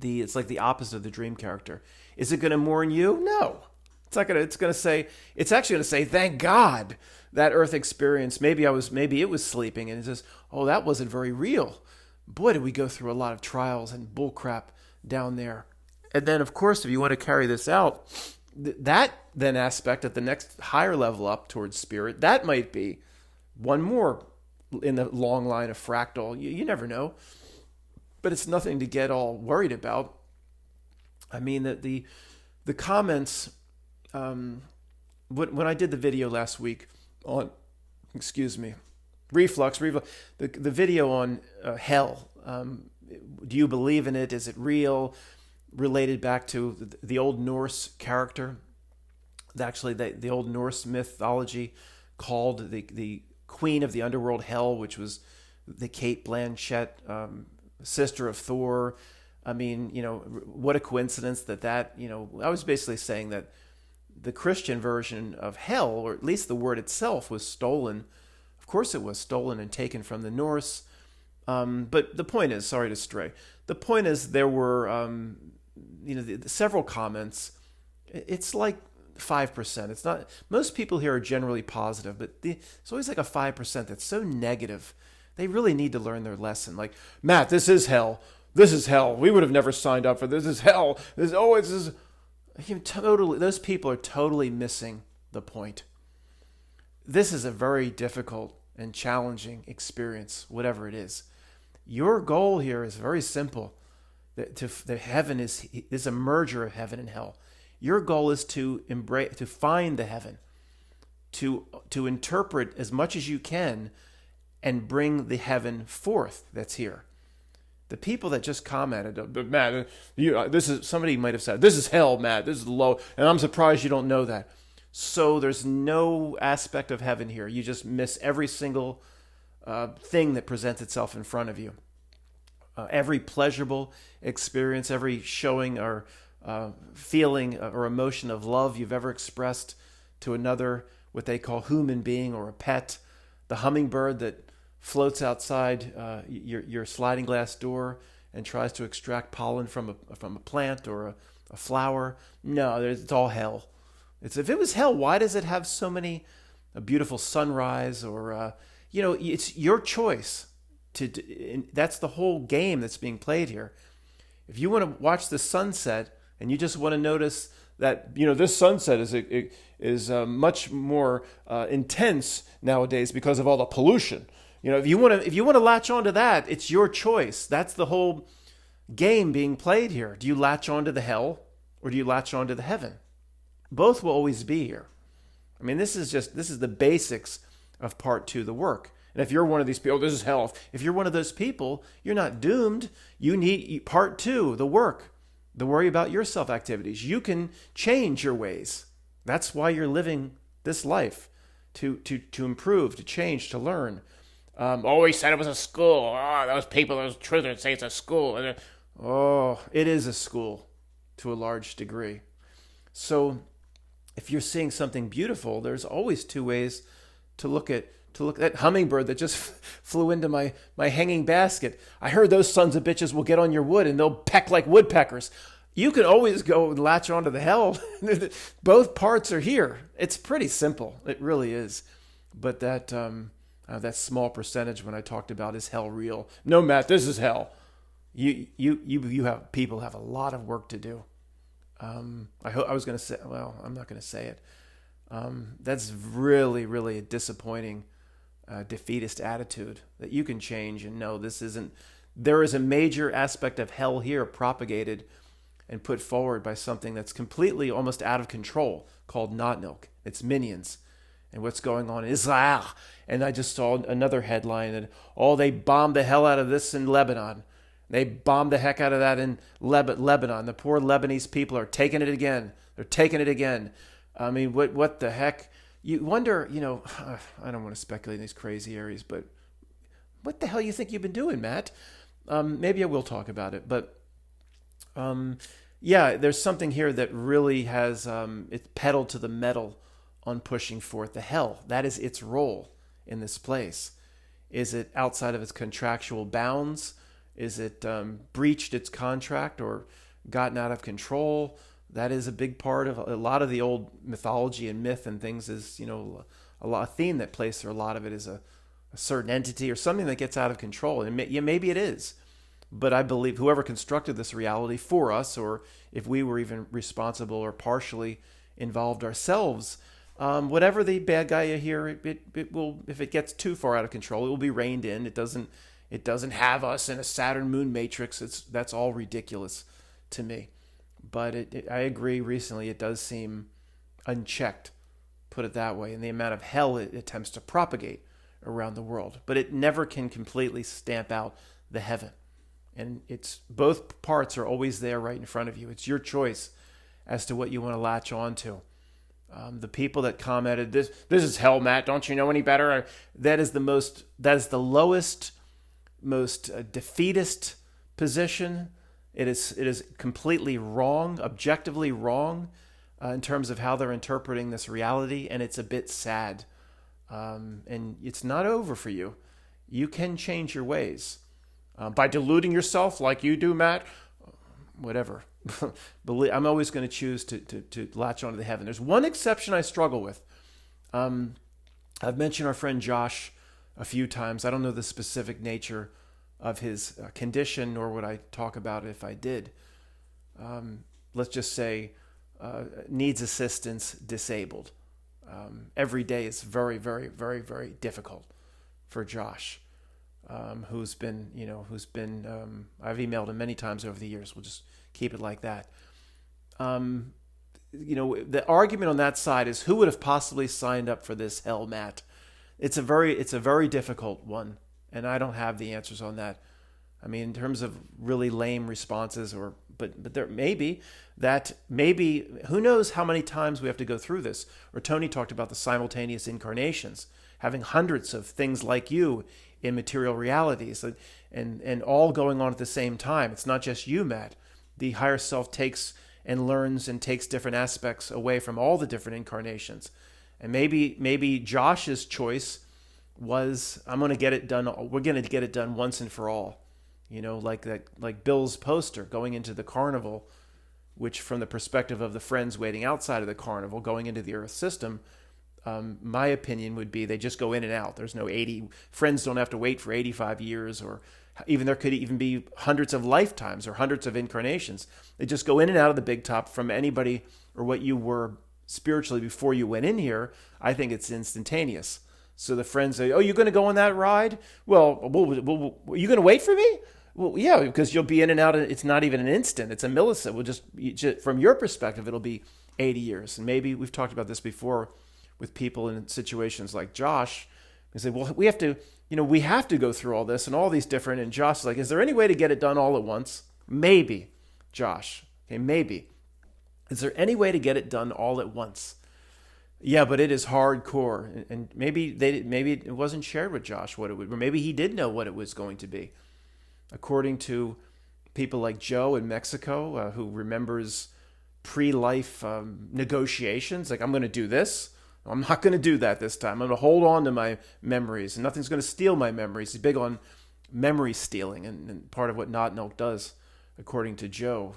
It's like the opposite of the dream character. Is it gonna mourn you? No. It's not gonna. It's actually gonna say, thank God that earth experience. Maybe it was sleeping, and it says, oh, that wasn't very real. Boy, did we go through a lot of trials and bullcrap down there. And then, of course, if you want to carry this out, that then aspect at the next higher level up towards spirit, that might be one more in the long line of fractal. You never know, but it's nothing to get all worried about. I mean, the comments. When I did the video last week on, reflux, the video on hell. Do you believe in it? Is it real? Related back to the Old Norse character. Actually, the Old Norse mythology called the queen of the underworld Hel, which was the Kate Blanchett, sister of Thor. I mean, what a coincidence that I was basically saying that the Christian version of hell, or at least the word itself, was stolen. Of course it was stolen and taken from the Norse. But the point is, sorry to stray, the point is there were, several comments. It's like 5%. It's not, most people here are generally positive, but it's always like a 5% that's so negative. They really need to learn their lesson. Like, Matt, this is hell. This is hell. We would have never signed up for this. This is hell. Those people are totally missing the point. this is a very difficult and challenging experience, whatever it is. Your goal here is very simple. The heaven is a merger of heaven and hell. Your goal is to embrace, to find the heaven, to interpret as much as you can, and bring the heaven forth that's here. The people that just commented, but Matt, this is, somebody might have said, this is hell, Matt. This is low, and I'm surprised you don't know that. So there's no aspect of heaven here. You just miss every single thing that presents itself in front of you. Every pleasurable experience, every showing or feeling or emotion of love you've ever expressed to another, what they call human being or a pet, the hummingbird that floats outside your sliding glass door and tries to extract pollen from a plant or a flower. No, it's all hell. If it was hell, why does it have so many a beautiful sunrise or it's your choice. That's the whole game that's being played here. If you want to watch the sunset and you just want to notice that this sunset is much more intense nowadays because of all the pollution. If you want to latch onto that, it's your choice. That's the whole game being played here. Do you latch onto the hell or do you latch onto the heaven? Both will always be here. I mean, this is the basics of part 2, the work. And if you're one of these people, this is hell. If you're one of those people, you're not doomed. You need part 2, the work, the worry about your self-activities. You can change your ways. That's why you're living this life, to improve, to change, to learn. He said it was a school. Oh, those people, those truthers say it's a school. Oh, it is a school to a large degree. So if you're seeing something beautiful, there's always 2 ways to look at that hummingbird that just flew into my hanging basket. I heard those sons of bitches will get on your wood and they'll peck like woodpeckers. You can always go and latch onto the hell. Both parts are here. It's pretty simple. It really is. But that small percentage when I talked about is hell real? No, Matt, this is hell. People have a lot of work to do. I was going to say, well, I'm not going to say it. That's really, really a disappointing defeatist attitude that you can change and know this isn't. There is a major aspect of hell here propagated and put forward by something that's completely almost out of control called Not Milk. It's minions. And what's going on in Israel. And I just saw another headline that, they bombed the hell out of this in Lebanon. They bombed the heck out of that in Lebanon. The poor Lebanese people are taking it again. They're taking it again. I mean, what the heck? You wonder, I don't want to speculate in these crazy areas, but what the hell you think you've been doing, Matt? Maybe I will talk about it. But, there's something here that really has it's pedal to the metal on pushing forth the hell. That is its role in this place. Is it outside of its contractual bounds? Is it breached its contract or gotten out of control? That is a big part of a lot of the old mythology and myth and things is, a theme that plays through a lot of it is a certain entity or something that gets out of control. And maybe it is. But I believe whoever constructed this reality for us, or if we were even responsible or partially involved ourselves, whatever the bad guy here, it will, if it gets too far out of control, it will be reined in. It doesn't have us in a Saturn moon matrix. That's all ridiculous to me. But I agree. Recently, it does seem unchecked, put it that way, and the amount of hell it attempts to propagate around the world. But it never can completely stamp out the heaven. And it's both parts are always there right in front of you. It's your choice as to what you want to latch on to. The people that commented, this is hell, Matt, don't you know any better? That is the lowest, most defeatist position. It is completely wrong, objectively wrong, in terms of how they're interpreting this reality, and it's a bit sad. And it's not over for you. You can change your ways by deluding yourself like you do, Matt. Whatever. I'm always going to choose to latch onto the heaven. There's one exception I struggle with. I've mentioned our friend Josh a few times. I don't know the specific nature of his condition, nor would I talk about it if I did. Let's just say needs assistance, disabled. Every day is very, very, very, very difficult for Josh, who's been, I've emailed him many times over the years. We'll just keep it like that. The argument on that side is who would have possibly signed up for this hell, Matt? It's a very difficult one, and I don't have the answers on that. I mean, in terms of really lame responses, but there maybe who knows how many times we have to go through this. Or Tony talked about the simultaneous incarnations, having hundreds of things like you in material realities, and all going on at the same time. It's not just you, Matt. The higher self takes and learns and takes different aspects away from all the different incarnations. And maybe Josh's choice was, I'm going to get it done. We're going to get it done once and for all. Like Bill's poster going into the carnival, which from the perspective of the friends waiting outside of the carnival, going into the Earth system, my opinion would be they just go in and out. There's no 80, friends don't have to wait for 85 years, or even there could even be hundreds of lifetimes or hundreds of incarnations. They just go in and out of the big top from anybody or what you were spiritually before you went in here. I think it's instantaneous. So the friends say, "Oh, you're going to go on that ride? Well, are you going to wait for me?" Well, yeah, because you'll be in and out. It's not even an instant. It's a millisecond. Just from your perspective, it'll be 80 years. And maybe we've talked about this before with people in situations like Josh. They say, well, we have to go through all this and all these different. And Josh is like, is there any way to get it done all at once? Maybe, Josh. Okay, maybe. Is there any way to get it done all at once? Yeah, but it is hardcore. And maybe it wasn't shared with Josh what it would, or maybe he did know what it was going to be. According to people like Joe in Mexico, who remembers pre-life negotiations, like, I'm going to do this. I'm not going to do that this time. I'm going to hold on to my memories, and nothing's going to steal my memories. He's big on memory stealing, and part of what Not Milk does, according to Joe,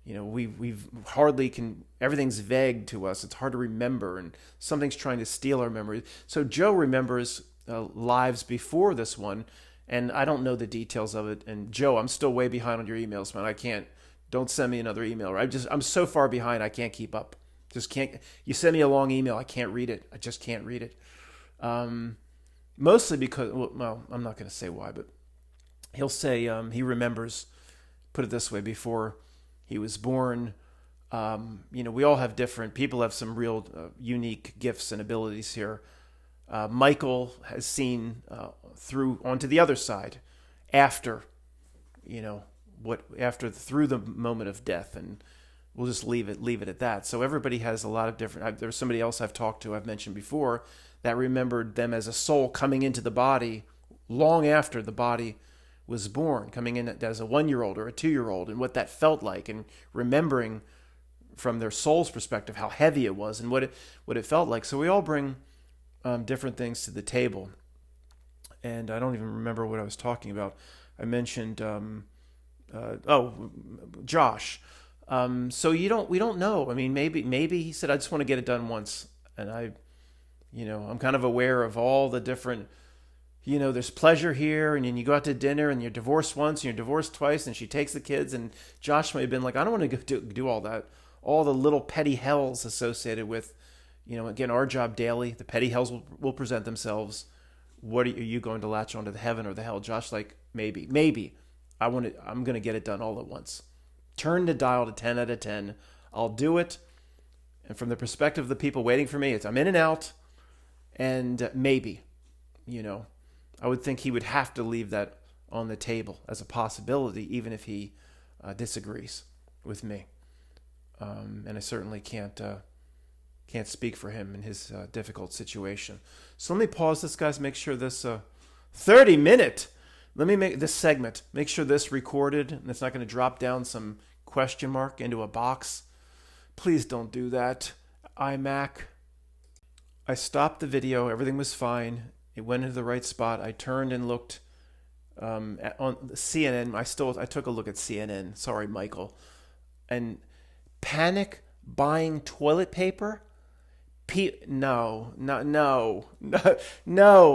we've hardly can, everything's vague to us. It's hard to remember, and something's trying to steal our memory. So Joe remembers lives before this one, and I don't know the details of it. And Joe, I'm still way behind on your emails, man. Don't send me another email. I'm so far behind, I can't keep up. Just can't. You send me a long email, I can't read it. I just can't read it. Mostly because, well, I'm not going to say why, but he'll say he remembers, put it this way, before he was born. We all have people have some real unique gifts and abilities here. Michael has seen through onto the other side after through the moment of death, and we'll just leave it at that. So everybody has a lot of different. There's somebody else I've talked to, I've mentioned before, that remembered them as a soul coming into the body long after the body was born, coming in as a 1-year-old or a 2-year-old, and what that felt like, and remembering from their soul's perspective how heavy it was and what it felt like. So we all bring different things to the table, and I don't even remember what I was talking about. I mentioned Josh. So we don't know. I mean, maybe he said, I just want to get it done once, and I'm kind of aware of all the different. There's pleasure here, and then you go out to dinner, and you're divorced once, and you're divorced twice, and she takes the kids, and Josh may have been like, I don't want to go do all that, all the little petty hells associated with, again, our job daily. The petty hells will present themselves. What are you going to latch onto, the heaven or the hell? Josh, like, maybe, I'm going to get it done all at once. Turn the dial to 10 out of 10. I'll do it. And from the perspective of the people waiting for me, I'm in and out, and maybe, I would think he would have to leave that on the table as a possibility, even if he disagrees with me. And I certainly can't speak for him in his difficult situation. So let me pause this, guys. Make sure this 30-minute. Let me make this segment. Make sure this recorded, and it's not going to drop down some question mark into a box. Please don't do that. iMac. I stopped the video. Everything was fine. It went into the right spot. I turned and looked on CNN. I took a look at CNN. Sorry, Michael. And panic buying toilet paper? No.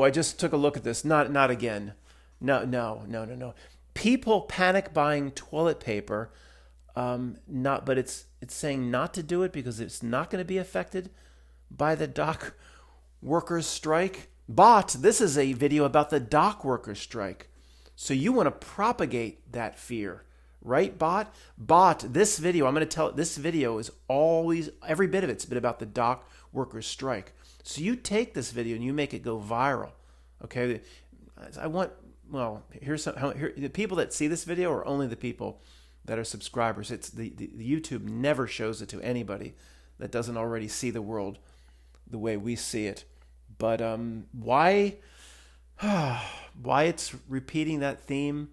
I just took a look at this. Not again. No. People panic buying toilet paper. But it's saying not to do it because it's not going to be affected by the dock workers strike? Bot, this is a video about the dock workers strike. So you want to propagate that fear, right, Bot? Bot, this video, I'm going to tell, this video is always, every bit of it's been about the dock workers strike. So you take this video and you make it go viral, okay? I want, well, here's some, here, the people that see this video are only the people that are subscribers. It's the YouTube never shows it to anybody that doesn't already see the world the way we see it. But why it's repeating that theme?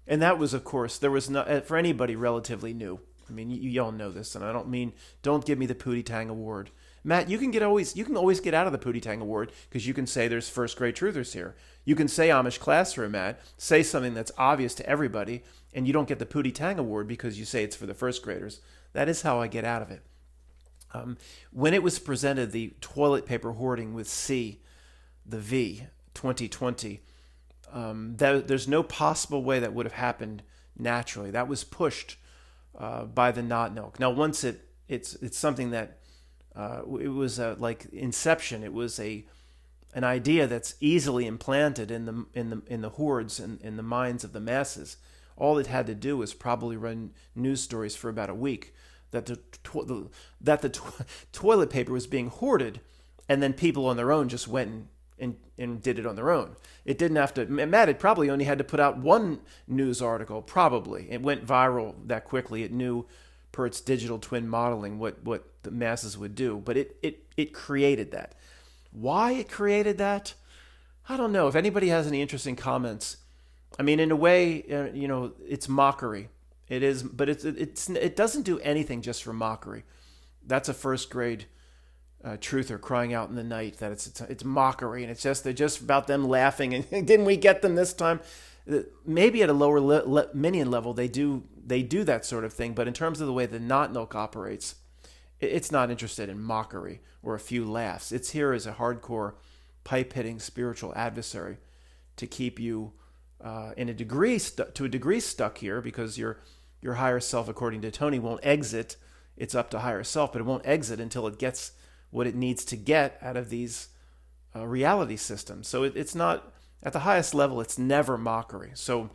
And that was, of course, there was not for anybody relatively new. I mean, you all know this, and I don't mean don't give me the Pootie Tang Award, Matt. You can always get out of the Pootie Tang Award because you can say there's first grade truthers here. You can say Amish classroom, Matt. Say something that's obvious to everybody, and you don't get the Pootie Tang Award because you say it's for the first graders. That is how I get out of it. When it was presented, the toilet paper hoarding with C, the V, 2020, there's no possible way that would have happened naturally. That was pushed by the not milk. Now, once it's something that it was like Inception. It was an idea that's easily implanted in the hordes and in the minds of the masses. All it had to do was probably run news stories for about a week that the toilet paper was being hoarded, and then people on their own just went and did it on their own. It didn't have to. Matt, it probably only had to put out one news article. Probably it went viral that quickly. It knew, per its digital twin modeling, what the masses would do. But it created that. Why it created that, I don't know. If anybody has any interesting comments, I mean, in a way, it's mockery. It is, but it doesn't do anything just for mockery. That's a first grade truther crying out in the night that it's mockery, and they're just about them laughing. And didn't we get them this time? Maybe at a lower minion level they do that sort of thing, but in terms of the way the not milk operates, it's not interested in mockery or a few laughs. It's here as a hardcore pipe hitting spiritual adversary to keep you to a degree stuck here, because your higher self, according to Tony, won't exit. It's up to higher self, but it won't exit until it gets what it needs to get out of these reality systems. So it's not, at the highest level, it's never mockery. So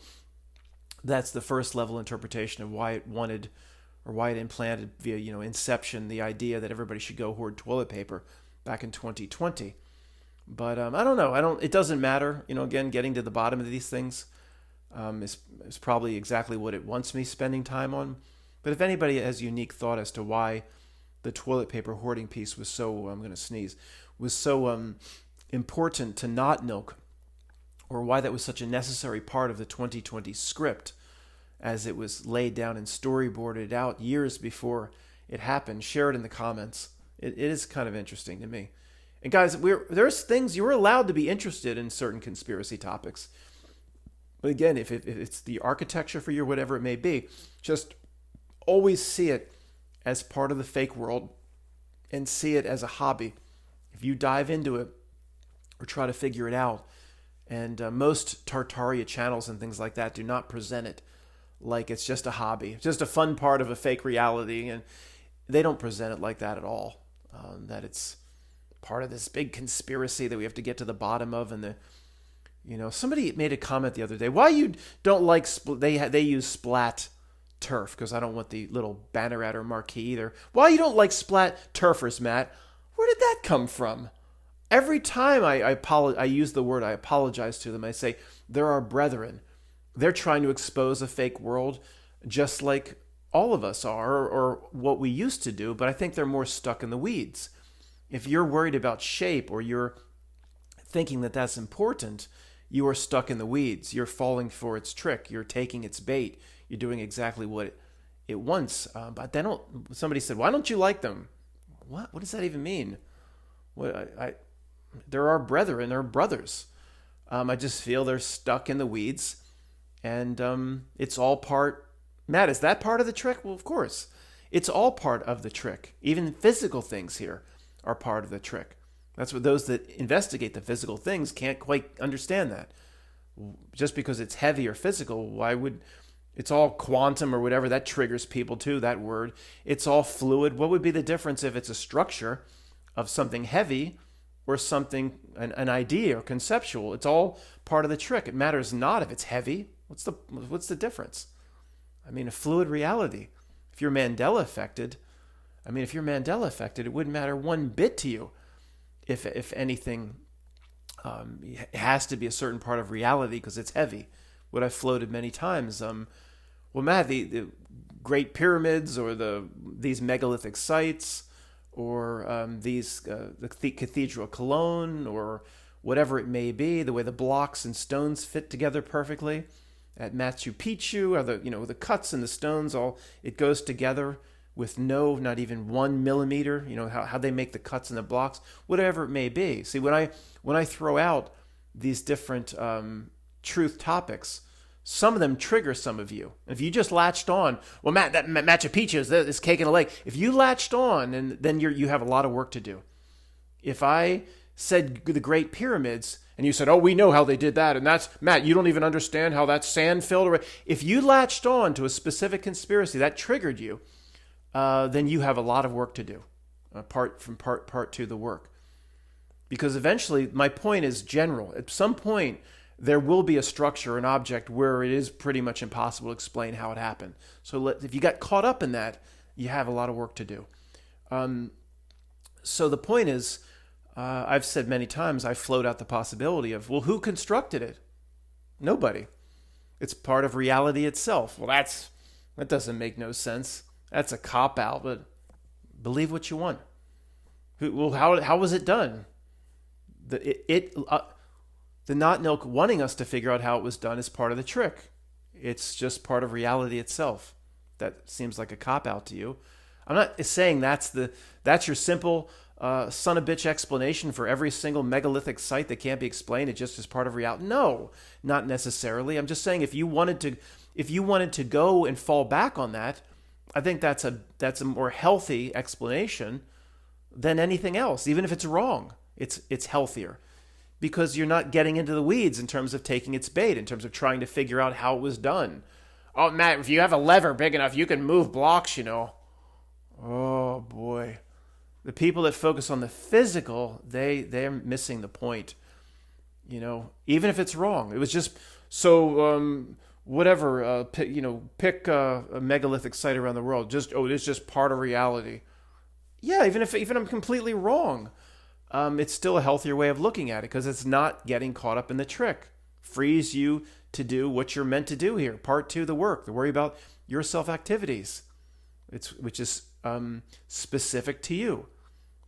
that's the first level interpretation of why it wanted, or why it implanted via Inception, the idea that everybody should go hoard toilet paper back in 2020. But I don't know. It doesn't matter. Again, getting to the bottom of these things is probably exactly what it wants me spending time on. But if anybody has unique thought as to why the toilet paper hoarding piece was so, I'm going to sneeze, was so important to not milk, or why that was such a necessary part of the 2020 script as it was laid down and storyboarded out years before it happened, share it in the comments. It is kind of interesting to me. And guys, there's things you're allowed to be interested in, certain conspiracy topics. But again, if it's the architecture for you, whatever it may be, just always see it as part of the fake world and see it as a hobby. If you dive into it or try to figure it out, and most Tartaria channels and things like that do not present it like it's just a hobby, it's just a fun part of a fake reality, and they don't present it like that at all. That it's part of this big conspiracy that we have to get to the bottom of. And somebody made a comment the other day, why you don't like they use splat turf, because I don't want the little banner ad or marquee either. Why you don't like splat turfers, Matt? Where did that come from? Every time I use the word, I apologize to them. I say they're our brethren. They're trying to expose a fake world, just like all of us are, or what we used to do. But I think they're more stuck in the weeds. If you're worried about shape, or you're thinking that that's important, you are stuck in the weeds. You're falling for its trick. You're taking its bait. You're doing exactly what it wants. But they don't. Somebody said, "Why don't you like them?" What does that even mean? They're our brethren. They're brothers. I just feel they're stuck in the weeds, and it's all part. Matt, is that part of the trick? Well, of course, it's all part of the trick. Even physical things here are part of the trick. That's what those that investigate the physical things can't quite understand. That just because it's heavy or physical, why would it's all quantum or whatever, that triggers people too, that word. It's all fluid. What would be the difference if it's a structure? of something heavy or something, an idea or conceptual. It's all part of the trick. It matters not if it's heavy. What's the difference? I mean, a fluid reality. If you're Mandela affected, it wouldn't matter one bit to you if anything. It has to be a certain part of reality because it's heavy. What I've floated many times. Well, Matt, the Great Pyramids or these megalithic sites or the Cathedral of Cologne or whatever it may be, the way the blocks and stones fit together perfectly at Machu Picchu, or the cuts and the stones, all it goes together with not even 1 millimeter. How they make the cuts and the blocks, whatever it may be. See, when I throw out these different truth topics, some of them trigger some of you. If you just latched on, well, Matt, that Machu Picchu is this cake and a lake. If you latched on, and then you have a lot of work to do. If I said the Great Pyramids, and you said, oh, we know how they did that, and that's, Matt, you don't even understand how that's sand filled. If you latched on to a specific conspiracy that triggered you, then you have a lot of work to do, part two of the work. Because eventually, my point is general. At some point, there will be a structure, an object, where it is pretty much impossible to explain how it happened. So if you got caught up in that, you have a lot of work to do. So the point is, I've said many times, I float out the possibility of, well, who constructed it? Nobody. It's part of reality itself. Well, that doesn't make no sense. That's a cop-out, but believe what you want. How was it done? The not milk wanting us to figure out how it was done is part of the trick. It's just part of reality itself. That seems like a cop-out to you. I'm not saying that's your simple son of bitch explanation for every single megalithic site that can't be explained. It just is part of reality. No, not necessarily. I'm just saying if you wanted to go and fall back on that, I think that's a more healthy explanation than anything else. Even if it's wrong, it's healthier. Because you're not getting into the weeds in terms of taking its bait, in terms of trying to figure out how it was done. Oh, Matt, if you have a lever big enough, you can move blocks, Oh, boy. The people that focus on the physical, they're missing the point. Even if it's wrong. It was just, so, whatever, pick a megalithic site around the world. It's just part of reality. Yeah, even I'm completely wrong. It's still a healthier way of looking at it because it's not getting caught up in the trick. Frees you to do what you're meant to do here. Part two, the work, to worry about your self-activities, which is specific to you.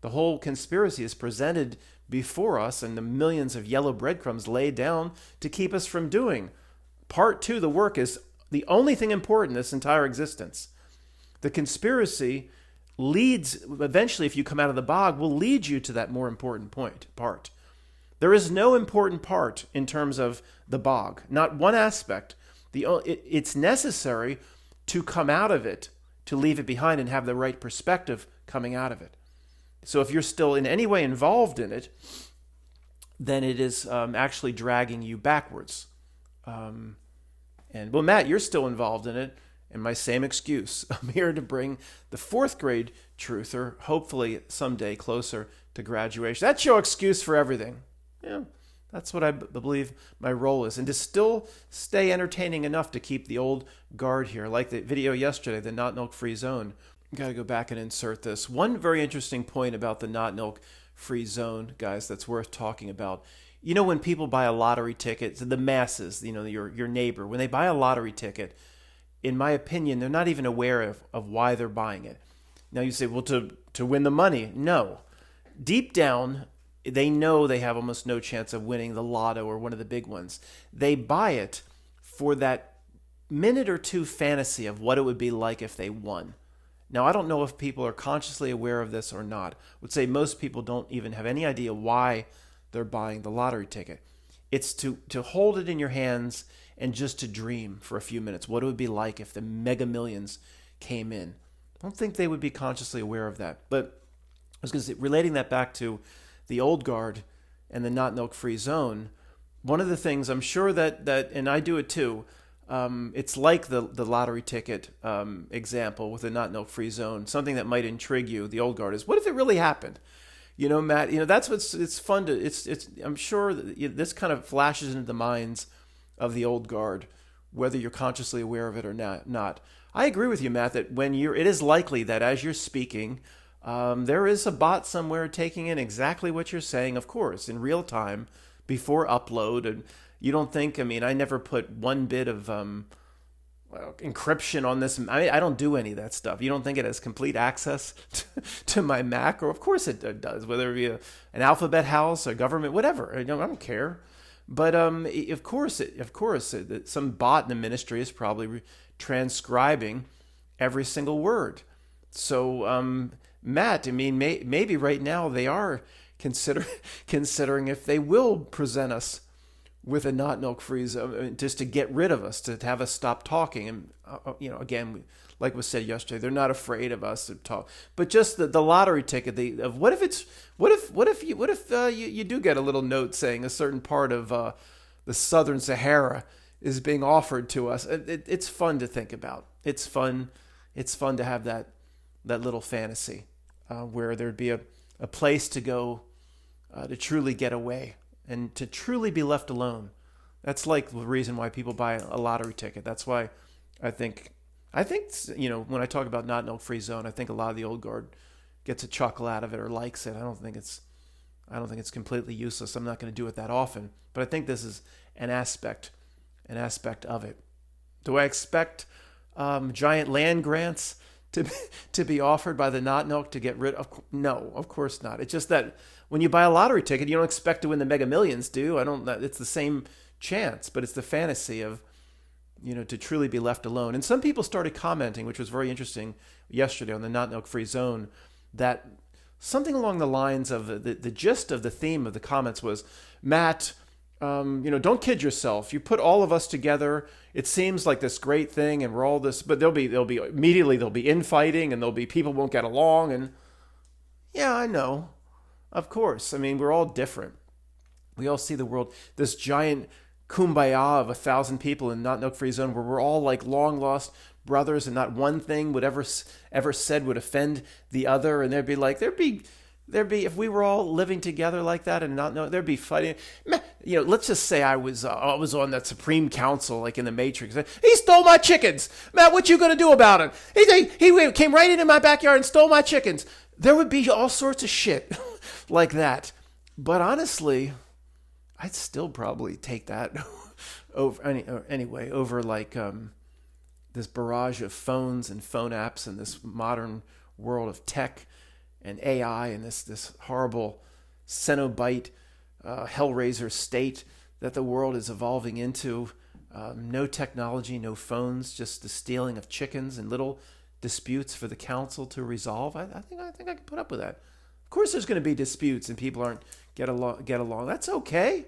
The whole conspiracy is presented before us and the millions of yellow breadcrumbs laid down to keep us from doing. Part two, the work, is the only thing important in this entire existence. The conspiracy leads, eventually, if you come out of the bog, will lead you to that more important part. There is no important part in terms of the bog, not one aspect. It's necessary to come out of it, to leave it behind and have the right perspective coming out of it. So if you're still in any way involved in it, then it is actually dragging you backwards. Well, Matt, you're still involved in it. And my same excuse. I'm here to bring the fourth grade truther, hopefully someday closer to graduation. That's your excuse for everything. Yeah, that's what I believe my role is. And to still stay entertaining enough to keep the old guard here. Like the video yesterday, the not milk free zone. Got to go back and insert this. One very interesting point about the not milk free zone, guys, that's worth talking about. When people buy a lottery ticket, the masses, your neighbor, when they buy a lottery ticket, in my opinion, they're not even aware of why they're buying it. Now you say, well, to win the money. No. Deep down, they know they have almost no chance of winning the lotto or one of the big ones. They buy it for that minute or two fantasy of what it would be like if they won. Now, I don't know if people are consciously aware of this or not. I would say most people don't even have any idea why they're buying the lottery ticket. It's to hold it in your hands and just to dream for a few minutes what it would be like if the mega millions came in. I don't think they would be consciously aware of that. But I was going to say, relating that back to the old guard and the not milk free zone, one of the things I'm sure that and I do it too, it's like the lottery ticket example with the not milk free zone. Something that might intrigue you, the old guard, is what if it really happened? Matt, that's it's fun to, I'm sure that this kind of flashes into the minds of the old guard, whether you're consciously aware of it or not. I agree with you, Matt, that it is likely that as you're speaking, there is a bot somewhere taking in exactly what you're saying, of course, in real time before upload. And you don't think, I never put one bit of encryption on this. I don't do any of that stuff. You don't think it has complete access to my Mac? Or of course it does, whether it be an alphabet house, a government, whatever. I don't care. But of course, some bot in the ministry is probably transcribing every single word. So, Matt, maybe right now they are considering if they will present us with a not milk free zone, just to get rid of us, to have us stop talking. And again, like was said yesterday, they're not afraid of us to talk, but just the lottery ticket. What if you do get a little note saying a certain part of the Southern Sahara is being offered to us? It's fun to think about. It's fun to have that little fantasy where there'd be a place to go to truly get away and to truly be left alone. That's like the reason why people buy a lottery ticket. That's why I think when I talk about not milk free zone, I think a lot of the old guard gets a chuckle out of it or likes it. I don't think it's completely useless. I'm not going to do it that often, but I think this is an aspect of it. Do I expect giant land grants to be offered by the not milk to get rid of? No, of course not. It's just that when you buy a lottery ticket, you don't expect to win the Mega Millions, do? It's the same chance, but it's the fantasy of, to truly be left alone. And some people started commenting, which was very interesting yesterday on the not milk free zone, that something along the lines of the gist of the theme of the comments was, Matt, don't kid yourself. You put all of us together. It seems like this great thing, and we're all this, but there'll be infighting, and there'll be people won't get along. And yeah, I know, of course. We're all different. We all see the world, this giant kumbaya of 1,000 people in not milk free zone, where we're all like long lost brothers, and not one thing would ever said would offend the other. And there'd be if we were all living together like that and not know, there'd be fighting. Let's just say I was on that Supreme Council, like in the Matrix. He stole my chickens, Matt. What you gonna do about it? He came right into my backyard and stole my chickens. There would be all sorts of shit like that. But honestly, I'd still probably take that over like this barrage of phones and phone apps and this modern world of tech and AI and this horrible Cenobite Hellraiser state that the world is evolving into. No technology, no phones, just the stealing of chickens and little disputes for the council to resolve. I think I can put up with that. Of course, there's going to be disputes and people aren't get along. That's okay.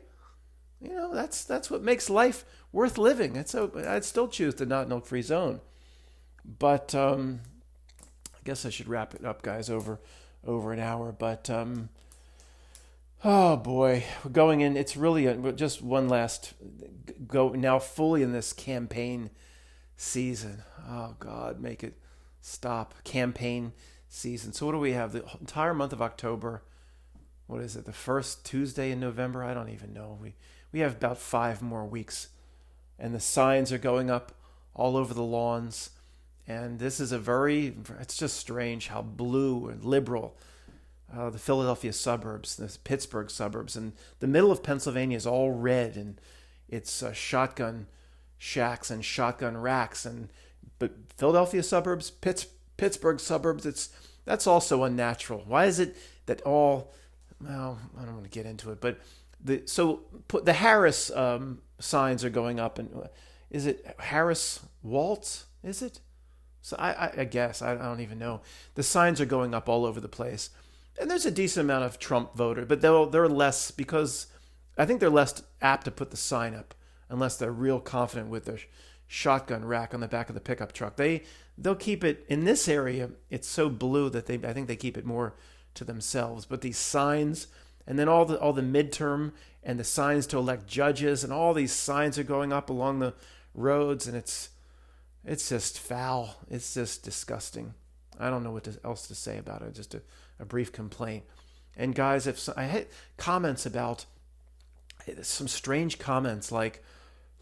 That's what makes life worth living. I'd still choose the not milk free zone, but I guess I should wrap it up, guys. Over an hour, but oh boy, we're going in. It's really just one last go now, fully in this campaign season. Oh God, make it stop. Campaign season. So what do we have? The entire month of October. What is it? The first Tuesday in November? I don't even know. We have about 5 more weeks, and the signs are going up all over the lawns. And this is it's just strange how blue and liberal the Philadelphia suburbs, the Pittsburgh suburbs, and the middle of Pennsylvania is all red, and it's shotgun shacks and shotgun racks. But Philadelphia suburbs, Pittsburgh suburbs, that's also unnatural. Why is it that all? Well, I don't want to get into it, but the Harris signs are going up, and is it Harris Waltz? Is it? So I guess I don't even know. The signs are going up all over the place, and there's a decent amount of Trump voter, but they're less, because I think they're less apt to put the sign up unless they're real confident with their shotgun rack on the back of the pickup truck. They'll keep it in this area. It's so blue that I think they keep it more to themselves. But these signs, and then all the midterm and the signs to elect judges, and all these signs are going up along the roads, and it's just foul. It's just disgusting. I don't know what else to say about it. Just a brief complaint. And guys, I had comments about some strange comments like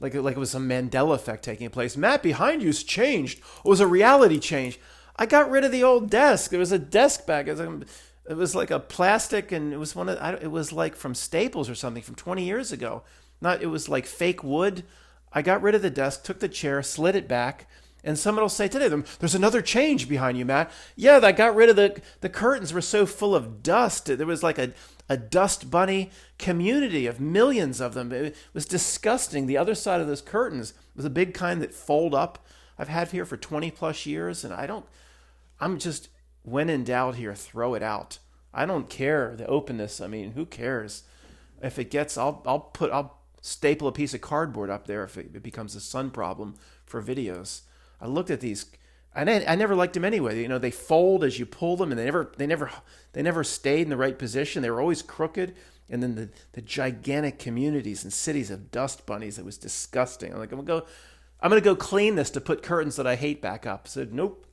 it was some Mandela effect taking place. Matt, behind you's changed. It was a reality change. I got rid of the old desk. There was a desk back. It was like a plastic, and it was it was like from Staples or something from 20 years ago. Not, it was like fake wood. I got rid of the desk, took the chair, slid it back, and someone will say today, there's another change behind you, Matt. Yeah, I got rid of the curtains were so full of dust. There was like a dust bunny community of millions of them. It was disgusting. The other side of those curtains was a big kind that fold up. I've had here for 20 plus years, and I'm just, when in doubt here, throw it out. I don't care the openness. I mean, who cares? If it gets, I'll staple a piece of cardboard up there if it becomes a sun problem for videos. I looked at these, and I never liked them anyway. You know, they fold as you pull them, and they never stayed in the right position. They were always crooked. And then the gigantic communities and cities of dust bunnies. It was disgusting. I'm like, I'm gonna go clean this to put curtains that I hate back up. I said, nope.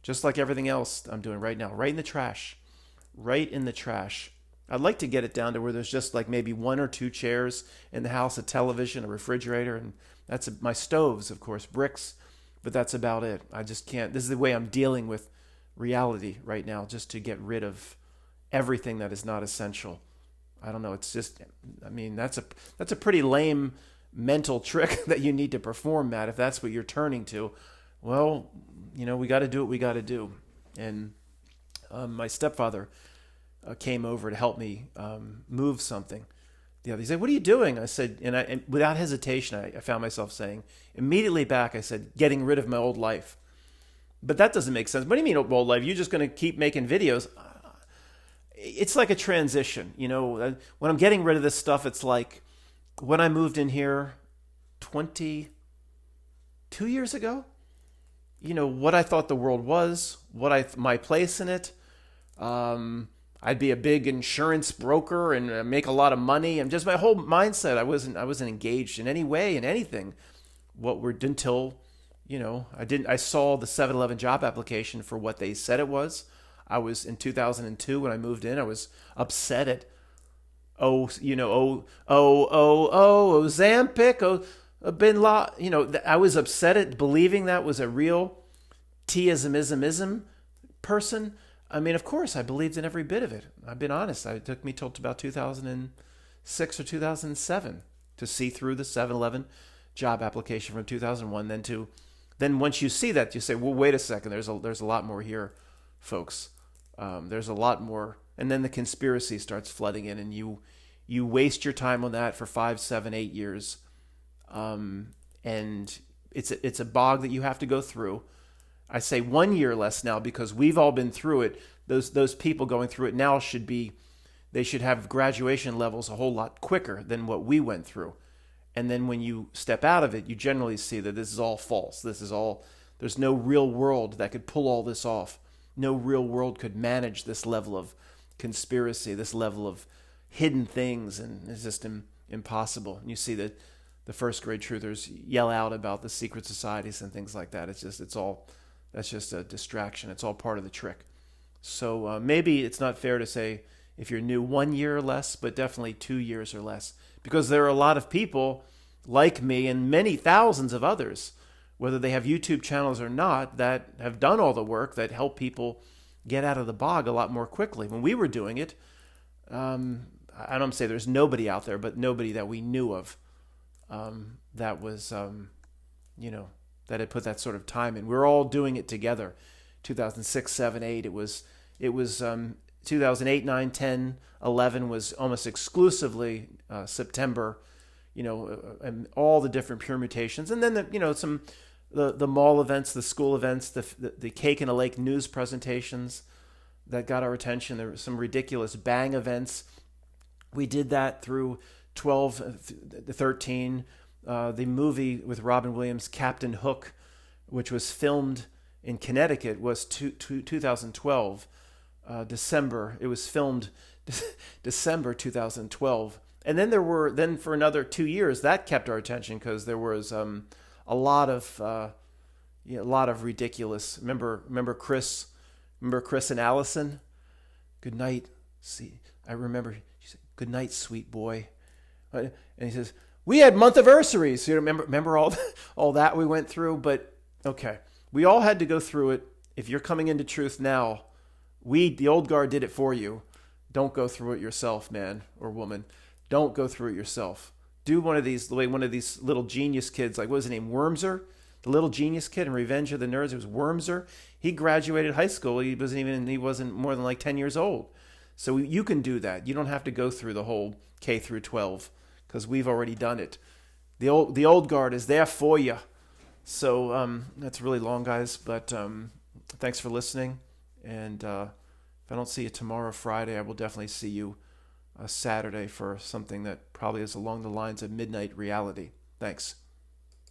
Just like everything else I'm doing right now, right in the trash. Right in the trash. I'd like to get it down to where there's just like maybe one or two chairs in the house, a television, a refrigerator, and that's my stoves, of course, bricks, but that's about it. I just can't. This is the way I'm dealing with reality right now, just to get rid of everything that is not essential. I don't know. It's just, I mean, that's a pretty lame mental trick that you need to perform, Matt, if that's what you're turning to. Well, you know, we got to do what we got to do. And my stepfather came over to help me move something. The other, he said, "What are you doing?" I said, and without hesitation, I found myself saying immediately back, I said, "Getting rid of my old life." But that doesn't make sense. What do you mean old life? You're just going to keep making videos? It's like a transition, you know. When I'm getting rid of this stuff, it's like when I moved in here 22 years ago. You know, what I thought the world was, my place in it. I'd be a big insurance broker and make a lot of money, and just my whole mindset. I wasn't engaged in any way in anything. Until, you know, I saw the 7-Eleven job application for what they said it was. I was in 2002 when I moved in. I was upset at Ozempic, Bin Laden. You know, I was upset at believing that was a real T-ism person. I mean, of course, I believed in every bit of it. I've been honest. It took me till about 2006 or 2007 to see through the 7-Eleven job application from 2001. Then once you see that, you say, well, wait a second. There's a lot more here, folks. There's a lot more. And then the conspiracy starts flooding in, and you waste your time on that for 5, 7, 8 years. And it's a bog that you have to go through. I say 1 year less now because we've all been through it. Those people going through it now they should have graduation levels a whole lot quicker than what we went through. And then when you step out of it, you generally see that this is all false. There's no real world that could pull all this off. No real world could manage this level of conspiracy, this level of hidden things, and it's just impossible. And you see that the first grade truthers yell out about the secret societies and things like that. That's just a distraction. It's all part of the trick. So maybe it's not fair to say if you're new 1 year or less, but definitely 2 years or less, because there are a lot of people like me and many thousands of others, whether they have YouTube channels or not, that have done all the work that help people get out of the bog a lot more quickly. When we were doing it, I don't say there's nobody out there, but nobody that we knew of that was, that had put that sort of time in. We were all doing it together. 2006, 7, 8. It was 2008, 9, 10, 11 was almost exclusively September. And all the different permutations, and then the mall events, the school events, the Cake in a Lake news presentations that got our attention. There were some ridiculous bang events. We did that through 12, 13. The movie with Robin Williams, Captain Hook, which was filmed in Connecticut, was 2012, December. It was filmed December 2012. And then for another 2 years, that kept our attention because there was a lot of ridiculous. Remember Chris and Allison? Good night, See, I remember she said, "Good night, sweet boy." And he says, "We had month anniversaries." You remember all that we went through? But okay, we all had to go through it. If you're coming into truth now, the old guard did it for you. Don't go through it yourself, man or woman. Don't go through it yourself. Do one of these, the way one of these little genius kids, like what was his name, Wormser, the little genius kid in Revenge of the Nerds. It was Wormser. He graduated high school. He wasn't more than like 10 years old. So you can do that. You don't have to go through the whole K through 12 because we've already done it. The old guard is there for you. So that's really long, guys. But thanks for listening. And if I don't see you tomorrow, Friday, I will definitely see you Saturday for something that probably is along the lines of Midnight Reality. Thanks.